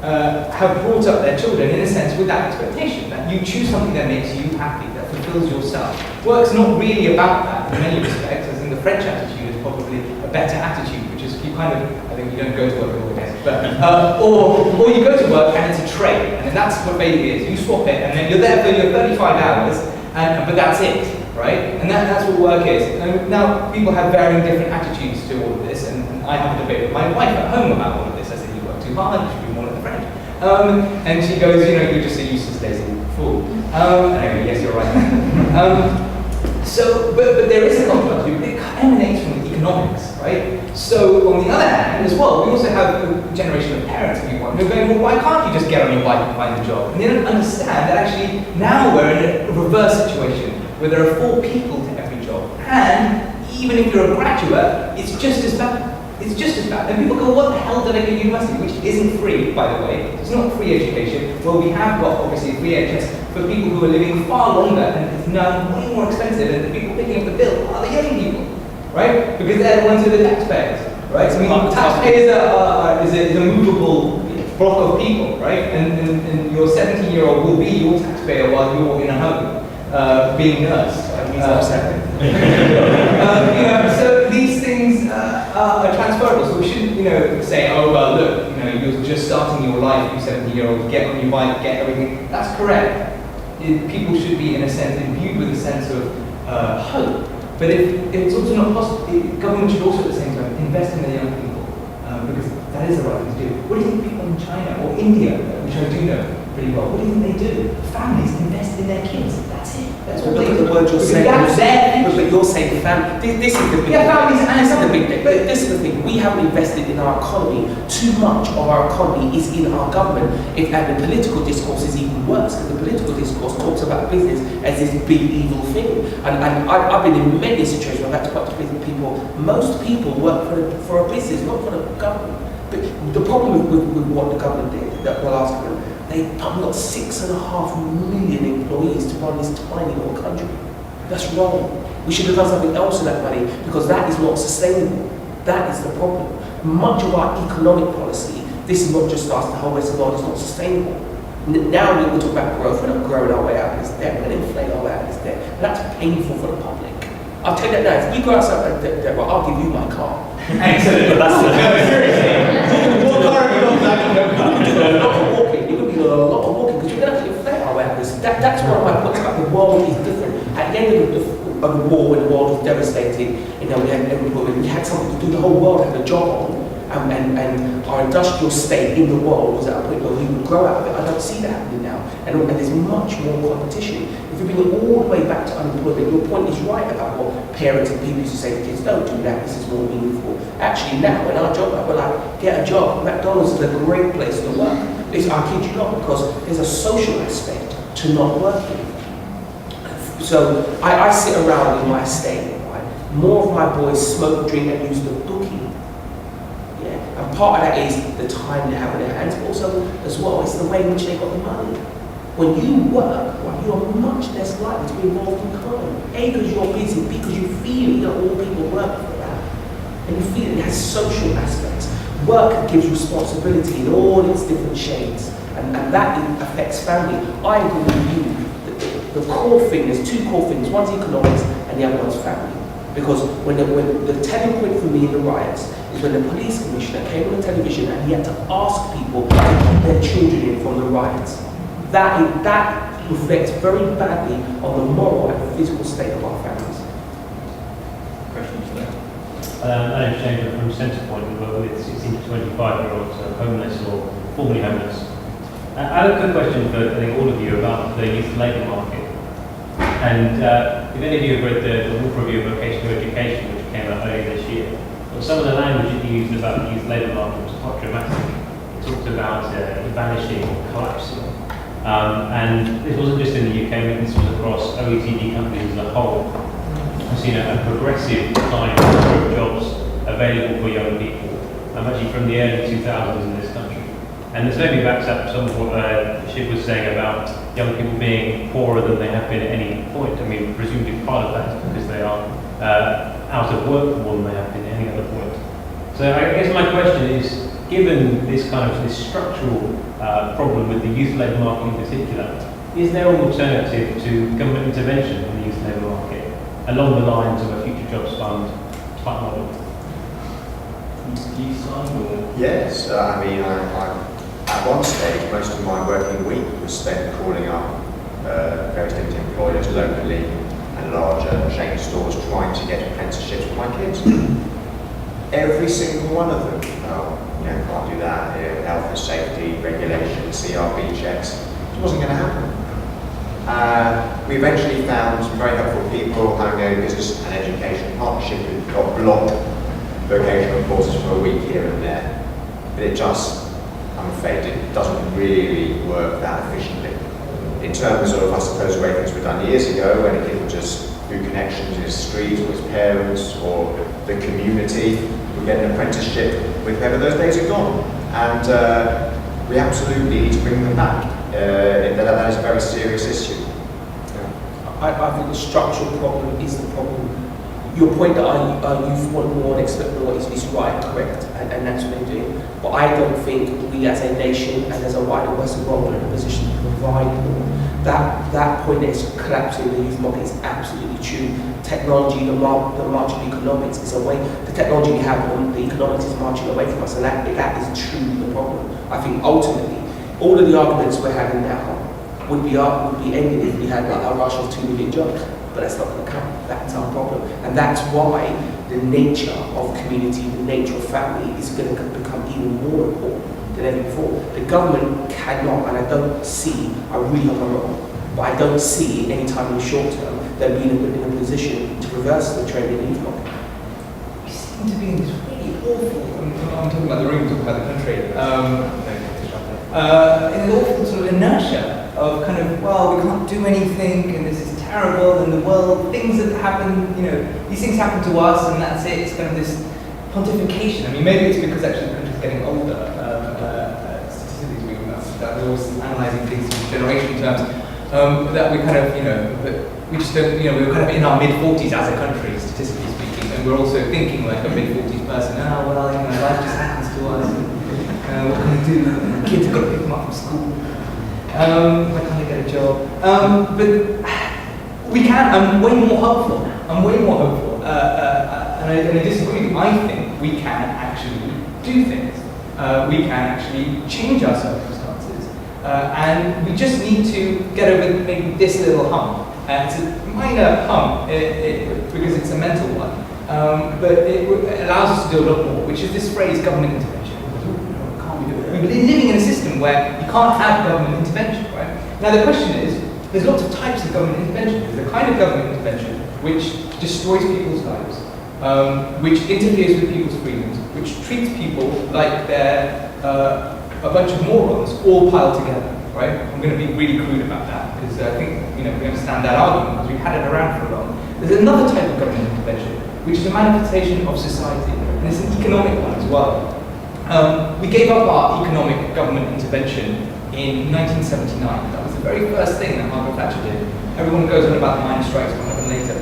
have brought up their children, in a sense, with that expectation that you choose something that makes you happy, that fulfills yourself. Work's not really about that in many respects, as in the French attitude is probably a better attitude, which is you kind of, I think you don't go to work all day, but, or you go to work and it's a trade, and that's what basically is. You swap it, and then you're there for your 35 hours, but that's it, right? And that's what work is. And now, people have varying different attitudes to all of this, and I have a debate with my wife at home about all of this. I say, you work too hard, you should be more like a friend. And she goes, you're just a useless, lazy fool. Anyway, yes, you're right. But there is a contrast. It emanates from economics, right? So on the other hand, as well, we also have a generation of parents, if you want, who are going, well, why can't you just get on your bike and find a job? And they don't understand that actually now we're in a reverse situation where there are 4 people to every job. And even if you're a graduate, it's just as bad. It's just as bad. And people go, what the hell did I go to university? Which isn't free, by the way. It's not free education. Well, we have got, obviously, free NHS for people who are living far longer, and it's now way more expensive, and the people picking up the bill are the young people, right? Because they're the ones who are the taxpayers, right? I mean, taxpayers is a movable block of people, right? And your 17-year-old will be your taxpayer while you're in a home, being nursed. So these things are transferable. So we shouldn't, say, oh well, look, you're just starting your life, you 17-year-old, get on your bike, get everything. That's correct. People should be, in a sense, imbued with a sense of hope. But if it's also not possible, government should also, at the same time, invest in the young people, because that is the right thing to do. What do you think people in China or India, which I do know pretty well, what do you think they do? Families invest in their kids. That's it. That's all Look they at do. the word you're saying. But you're saying family. This is the big thing. Families and This is the big thing. But this is the thing. We haven't invested in our economy. Too much of our economy is in our government. And the political discourse is even worse, because the political discourse talks about business as this big evil thing. And I've been in many situations where I've had to talk to business people. Most people work for a business, not for the government. But the problem with what the government did, the last government, they pumped out 6.5 million employees to run this tiny little country. That's wrong. We should have done something else with that money, because that is not sustainable. That is the problem. Much of our economic policy, this is not just us, the whole rest of the world, is not sustainable. Now we talk about growth, we're not growing our way out of this debt, we're going to inflate our way out of this debt. And that's painful for the public. I'll tell you that now, if you go outside of debt, well, I'll give you my car. Excellent. Seriously. What car have you got that? You're going to be a lot of walking, because you're going to have to inflate our way out of this. That's one of my points about the world is different. At the end of the war, when the world was devastated, we had unemployment, we had something to do, the whole world had a job on, and our industrial state in the world was at a point where we would grow out of it. I don't see that happening now, and there's much more competition. If you bring it all the way back to unemployment, your point is right about what parents and people used to say to kids, don't do that, this is more meaningful. Actually now, in our job, we're like, get a job. McDonald's is a great place to work. I kid you not, because there's a social aspect to not working. So I sit around in my estate, right? More of my boys smoke, drink, and use the bookie. Yeah, and part of that is the time they have in their hands, but also, as well, it's the way in which they got the money. When you work, right, you are much less likely to be involved in crime. A, because you're busy, B, because you feel all people work for that. And you feel it has social aspects. Work gives responsibility in all its different shades, and that affects family. I agree with you. The core thing, there's 2 core things. One's economics and the other one's family. Because when the telling point for me in the riots is when the police commissioner came on the television and he had to ask people to keep their children in from the riots. That reflects very badly on the moral and physical state of our families. Questions there? My name's James from Centrepoint. We work with 16 to 25-year-olds homeless or formerly homeless. I have a good question for all of you about the youth labour market. And if any of you have read the Wolf Review of Vocational Education, which came out earlier this year, well, some of the language it used about the youth labour market was quite dramatic. It talked about vanishing or collapsing. And this wasn't just in the UK, this was across OECD countries as a whole. We've seen a progressive decline in the number of jobs available for young people, actually from the early 2000s in this country. And this maybe backs up some of what Shiv was saying about young people being poorer than they have been at any point. I mean, presumably part of that is because they are out of work more than they have been at any other point. So I guess my question is, given this structural problem with the youth labour market in particular, is there an alternative to government intervention in the youth labour market along the lines of a future jobs fund type model? Yes, at one stage, most of my working week was spent calling up various different employers locally and larger chain stores trying to get apprenticeships for my kids. Every single one of them, can't do that, health and safety, regulation, CRB checks, it wasn't going to happen. We eventually found some very helpful people having a business and education partnership who got blocked vocational courses for a week here and there. But it just, I'm afraid, it doesn't really work that efficiently. In terms of, I suppose, the way things were done years ago, when a kid would just do connections in his street or his parents or the community, would get an apprenticeship with whoever, those days are gone. And we absolutely need to bring them back. That is a very serious issue. I think the structural problem is the problem. Your point that our youth want more and expect more is right, correct, and that's what they're doing. But I don't think we as a nation and as a wider Western world are in a position to provide more. That point is collapsing the youth market is absolutely true. Technology, the march of economics is away. The technology we have, the economics is marching away from us, and that is truly the problem. I think ultimately, all of the arguments we're having now would be ended if we had like a rush of 2 million jobs. But that's not going to come. That's our problem. And that's why the nature of community, the nature of family is going to become even more important than ever before. The government cannot, and I really hope I'm wrong, but I don't see anytime in the short term them being in a position to reverse the trend in the youth market. We seem to be in this really awful, I'm talking about the room, I'm talking about the country, in an awful sort of inertia of kind of, well, we can't do anything, and this is terrible, and the world, things that happen, these things happen to us, and that's it. It's kind of this pontification. I mean, maybe it's because actually the country's getting older. Statistically, that we're always analysing things in generation terms. That we kind of, we just don't, we're kind of in our mid-40s as a country, statistically speaking, and we're also thinking like a mid-40s person. Oh, well, life just happens to us. And, what can we do? Kids have got to pick them up from school. Why can't they get a job? But we can. I'm way more hopeful. And I disagree. I think we can actually do things. We can actually change our circumstances. And we just need to get over maybe this little hump. It's a minor hump because it's a mental one. But it allows us to do a lot more, which is this phrase, government intervention. Can't we do it? We're living in a system where you can't have government intervention, right? Now the question is, there's lots of types of government intervention. There's the kind of government intervention which destroys people's lives, which interferes with people's freedoms, which treats people like they're a bunch of morons all piled together, right? I'm going to be really crude about that because I think we understand that argument because we've had it around for long. There's another type of government intervention which is a manifestation of society, and it's an economic one as well. We gave up our economic government intervention in 1979. That was the very first thing that Margaret Thatcher did. Everyone goes on about the miners' strikes, what happened later.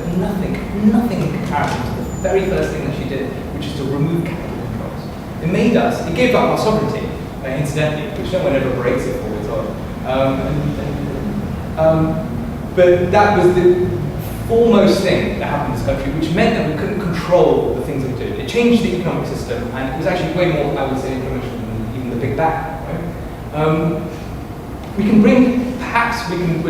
Nothing in comparison to the very first thing that she did, which is to remove capital controls. It gave up our sovereignty, incidentally, which no one ever breaks it for, it's odd. But that was the foremost thing that happened in this country, which meant that we couldn't control the things that we did. It changed the economic system, and it was actually way more, I would say, influential than even the Big Bang, right? We're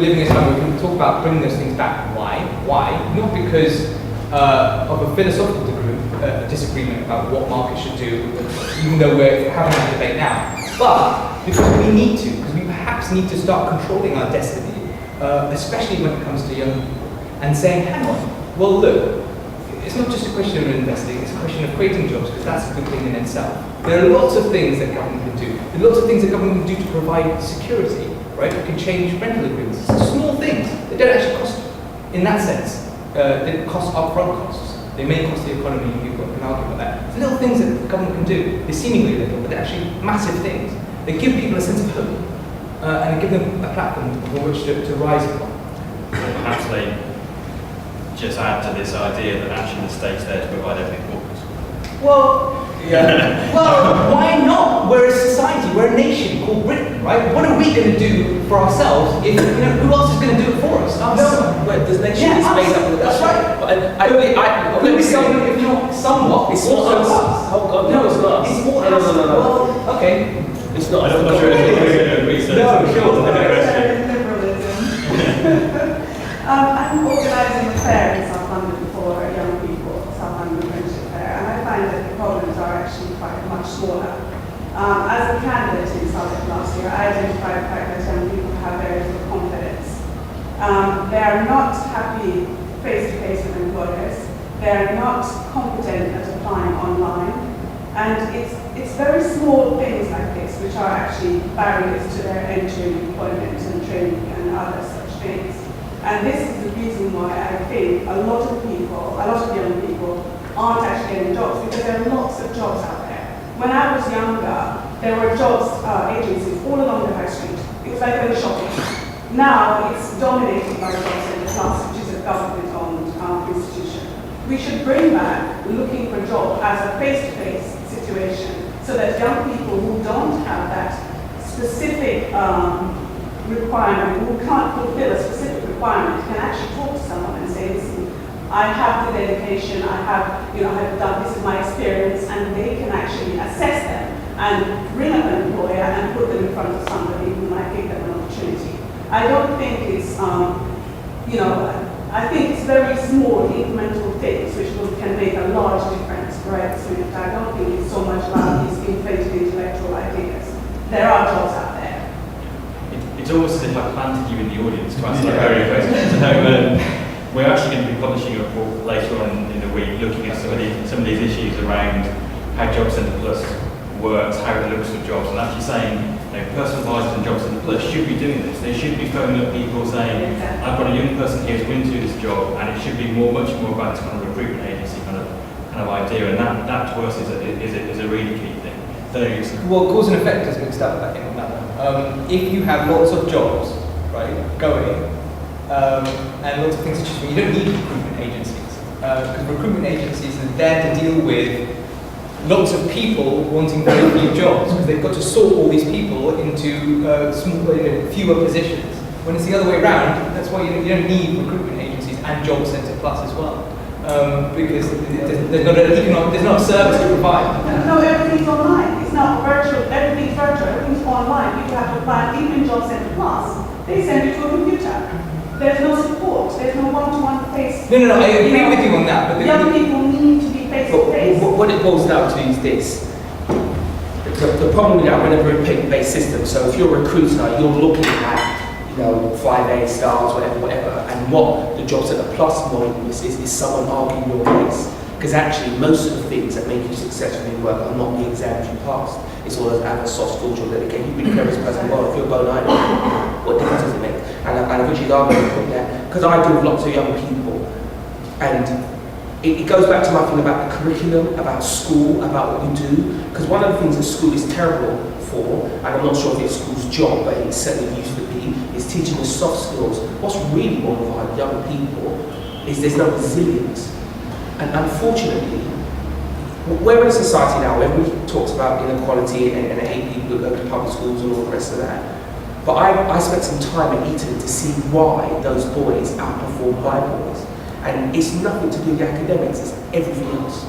living in a time where we can talk about bringing those things back. Why? Not because of a philosophical disagreement about what markets should do, even though we're having that debate now, but because we perhaps need to start controlling our destiny, especially when it comes to young people, and saying, hang on, well look, it's not just a question of investing, it's a question of creating jobs, because that's a good thing in itself. There are lots of things that government can do. There are lots of things that government can do to provide security, right? We can change rental agreements. Small things. They don't actually cost, in that sense, they cost upfront costs. They may cost the economy, people can argue about that. There's little things that the government can do. They're seemingly little, but they're actually massive things. They give people a sense of hope, and they give them a platform for which to rise upon. Perhaps they just add to this idea that actually the state's there to provide everything for us. Well, yeah. Well, why not? We're a society, we're a nation called Britain, right? What are we going to do for ourselves if, who else is going to do it for us? Us. No, but this nation is made up of that's right. Let me say, if not somewhat, it's also not us. us. Oh God, no, it's not us. It's more No. us. Well, okay. It's not us. I'm not sure if research. No, sure. I'm organising a fair in South London for young people, South London Apprenticeship Fair, and I find that the problems are actually quite much smaller. As a candidate in Southwark last year, I identified the fact that young people have very little confidence. They are not happy face-to-face with employers. they're not competent at applying online, and it's very small things like this which are actually barriers to their entry in employment and training and other such things. And this is the reason why I think a lot of young people aren't actually getting jobs, because there are lots of jobs out there. When I was younger, there were jobs agencies all along the high street. It was like going shopping. Now it's dominated by Jobseeker Plus, which is a government-owned institution. We should bring back looking for a job as a face-to-face situation, so that young people who don't have that specific requirement, who can't fulfill a specific requirement, can actually talk to someone and say, listen, I have the dedication, I have done, this is my experience, and they can actually assess them and bring up an employer and put them in front of somebody who might give them an opportunity. I don't think it's, I think it's very small incremental things which can make a large difference, right? So I don't think it's so much about these inflated intellectual ideas. There are jobs out there. It's almost as if I planted you in the audience to ask that very question. So, we're actually going to be publishing a report later on in the week looking at some of these issues around how Jobseeker Plus works, how it looks for jobs, and actually saying, personal advisors and Jobseeker Plus should be doing this. They should be phoning up people saying, I've got a young person here who's willing to do this job, and it should be much more about this kind of recruitment agency kind of idea, and that to us is a really key thing. Well, cause and effect is mixed up, I think, on that one. If you have lots of jobs, right, going, and lots of things such as, you don't need recruitment agencies, because recruitment agencies are there to deal with lots of people wanting very few jobs, because they've got to sort all these people into fewer positions. When it's the other way around, that's why you don't need recruitment agencies and Jobseeker Plus as well, because there's not a service to provide. No, everything's online. It's not virtual. Everything's virtual. Everything's online. People have to apply. Even Jobseeker Plus, they send you to a computer. There's no support. There's no one-to-one face. No, I agree with you on that. But young people need to be face-to-face. What it boils down to is this. The problem with that, we're in a very paper-based system. So if you're a recruiter, you're looking at 5A stars, whatever, and what the Jobseeker Plus model is someone arguing your case. Because actually, most of the things that make you successful in work are not the exams you passed. It's all those other soft skills you're dedicated. You've been clever as a person, well, if you're bone idle, what difference does it make? And I've actually argued the point there, because I deal with lots of young people, and it goes back to my thing about the curriculum, about school, about what we do. Because one of the things that school is terrible for, and I'm not sure if it's school's job, but it certainly used to be, is teaching us soft skills. What's really wrong with our young people is there's no resilience. And unfortunately, we're in a society now where everybody talks about inequality and hate people who go to public schools and all the rest of that. But I spent some time at Eton to see why those boys outperform my boys. And it's nothing to do with academics, it's everything else.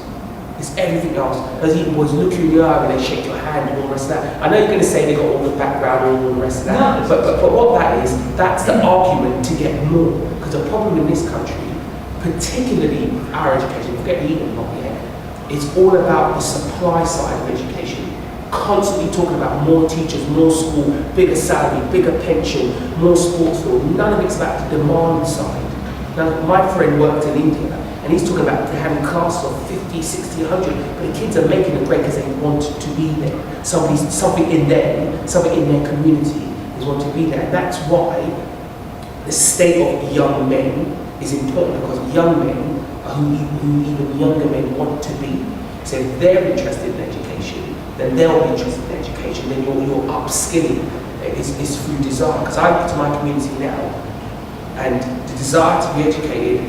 It's everything else. Those Eton boys look you in the eye when they shake your hand and all the rest of that. I know you're going to say they got all the background and all the rest of that, but what that is, that's the argument to get more. Because the problem in this country, particularly our education, forget Eton, not yet, it's all about the supply side of education. Constantly talking about more teachers, more school, bigger salary, bigger pension, more sports field. None of it's about the demand side. Now, my friend worked in India, and he's talking about having classes of 50, 60, 100, but the kids are making it great because they want to be there. Something in them, something in their community is want to be there. And that's why the state of young men is important, because young men are who even younger men want to be. So if they're interested in education, then they'll be interested in education, then your upskilling is through desire. Because I look to my community now, and the desire to be educated,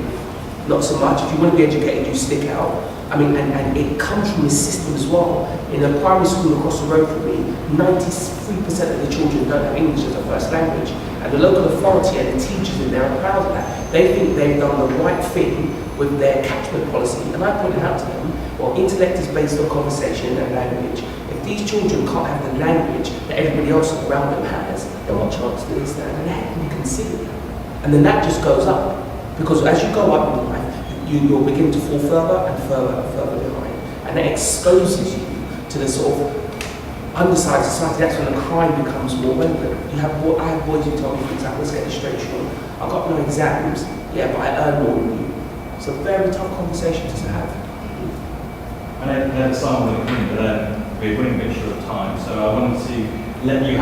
not so much. If you want to be educated, you stick out. I mean, and it comes from the system as well. In a primary school across the road from me, 93% of the children don't have English as a first language. And the local authority and the teachers in there are proud of that. They think they've done the right thing with their catchment policy. And I pointed out to them, well, intellect is based on conversation and language. If these children can't have the language that everybody else around them has, then what chance do they stand? And they have to be considered. And then that just goes up. Because as you go up in life, you'll begin to fall further and further and further behind. And that exposes you to the sort of undecided society. That's when the crime becomes more rampant. I have boys who tell me things like, let's get it straight, Sean. I got no exams, yeah, but I earn more than you. It's a very tough conversation to have. I know the song will come, but we're running a bit short of time, so I wanted to let you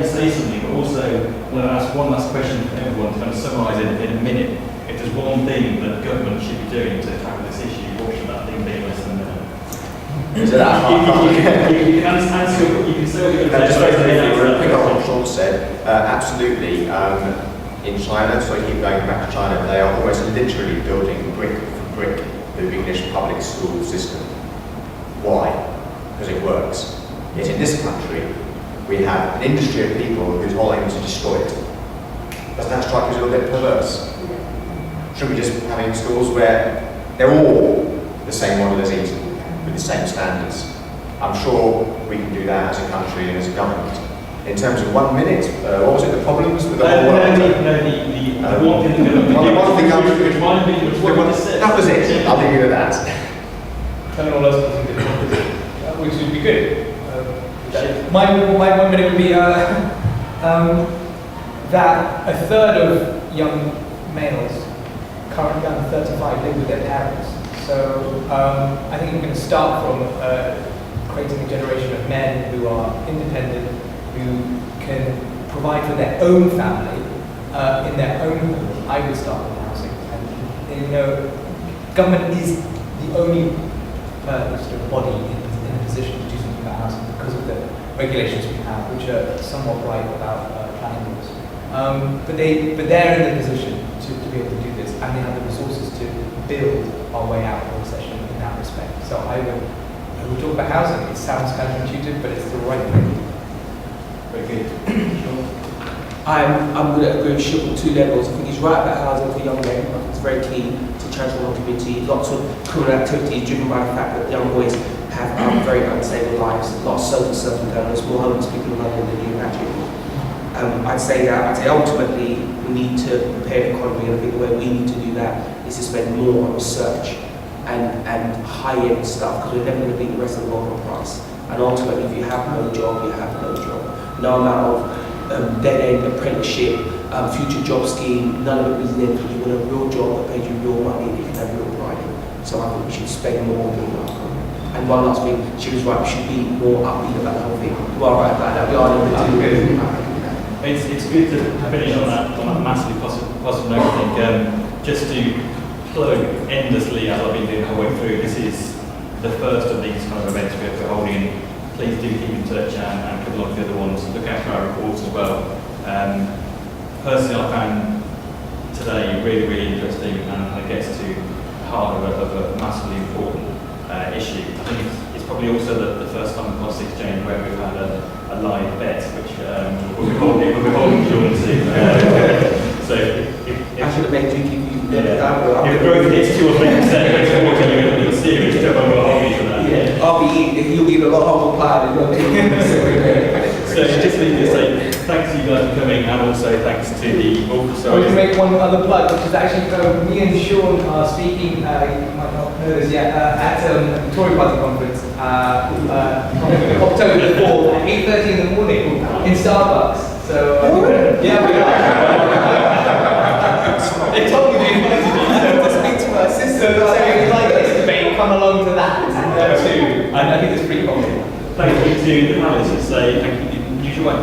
say something, but also I want to ask one last question for everyone to kind of summarise in a minute. If there's one thing that government should be doing to tackle this issue, what should that thing be in less than a minute? Is it that hard? You can answer, you can say what you're going to Just say. very pick up what Sean said. Absolutely. In China, so I keep going back to China, they are almost literally building brick for brick the English public school system. Why? Because it works. Yet in this country, we have an industry of people whose whole aim is to destroy it. Doesn't that strike you as a little bit perverse? Should we just be having schools where they're all the same model as Eton, with the same standards? I'm sure we can do that as a country and as a government. In terms of 1 minute, what was it, the problems with the whole world? The one thing that was it. I'll leave you with that. Telling all those which would be good. My 1 minute would be that a third of young males currently under 35 live with their parents. So I think we're going to start from creating a generation of men who are independent, who can provide for their own family in their own home. I would start with housing. And, you know, government is the only sort of body in a position to do something about housing because of the regulations we have, which are somewhat right about planning laws. But they're in the position to be able to do this, and they have the resources to build our way out of recession in that respect. So when we talk about housing, it sounds counterintuitive, but it's the right thing. Very good. I'm going to agree with Ship on two levels. I think he's right about housing for young men. I think it's very key to transform our community. Lots of criminal activity is driven by the fact that young boys have very unstable lives. A lot of self-serving going on. There's more homeless people in London than you imagine. I'd say ultimately we need to prepare the economy, and I think the way we need to do that is to spend more on research and high-end stuff, because we're never going to beat the rest of the world on price. And ultimately, if you have no job, you have no job. No amount of dead-end apprenticeship, future job scheme, none of it is there for you. Want a real job that pays you real money that you can have real pride in. So I think we should spend more on building our economy. And one last thing, she was right, we should be more upbeat about the whole thing. You are right about that, we are It's good to finish on that massively positive note. I think just to plug endlessly, as I've been doing the whole way through, this is the first of these kind of events we're holding. Please do keep in touch and come along to the other ones. Look out for our reports as well. Personally, I found today really, really interesting, and it gets to the heart of a massively important issue. I think it's probably also the first time across the exchange where we've had a live bet, which we'll be holding Sean to. So I should have made you give you. If growth hits 2 or 3%, you'll see which job I'm holding for that. Yeah, I'll be eating. You'll eat a lot of humble pie. So just need to say thanks to you guys for coming, and also thanks to the orchestra. I want to make one other plug, which is actually me and Sean are speaking, you might not know this yet, at the Tory Party conference October the 4th at 8:30 in the morning in Starbucks. So, yeah, we are. They told me they invited you to speak to our sister. So if you like this debate, come along to that too. And I think it's pretty cool. Thank you to the panelists and say thank you in the usual way.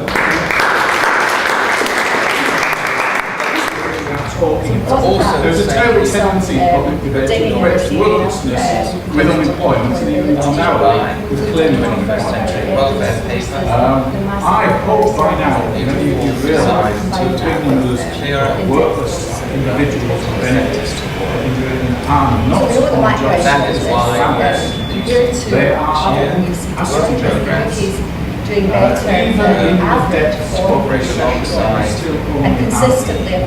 There's a terrible tendency in public debate to equate worthlessness with unemployment, and even more narrowly with claiming unemployment. I hope by now many of you realise that taking those worthless individuals and benefits are not unjust. That is why They are asset programs. doing better than average for Corporation and consistently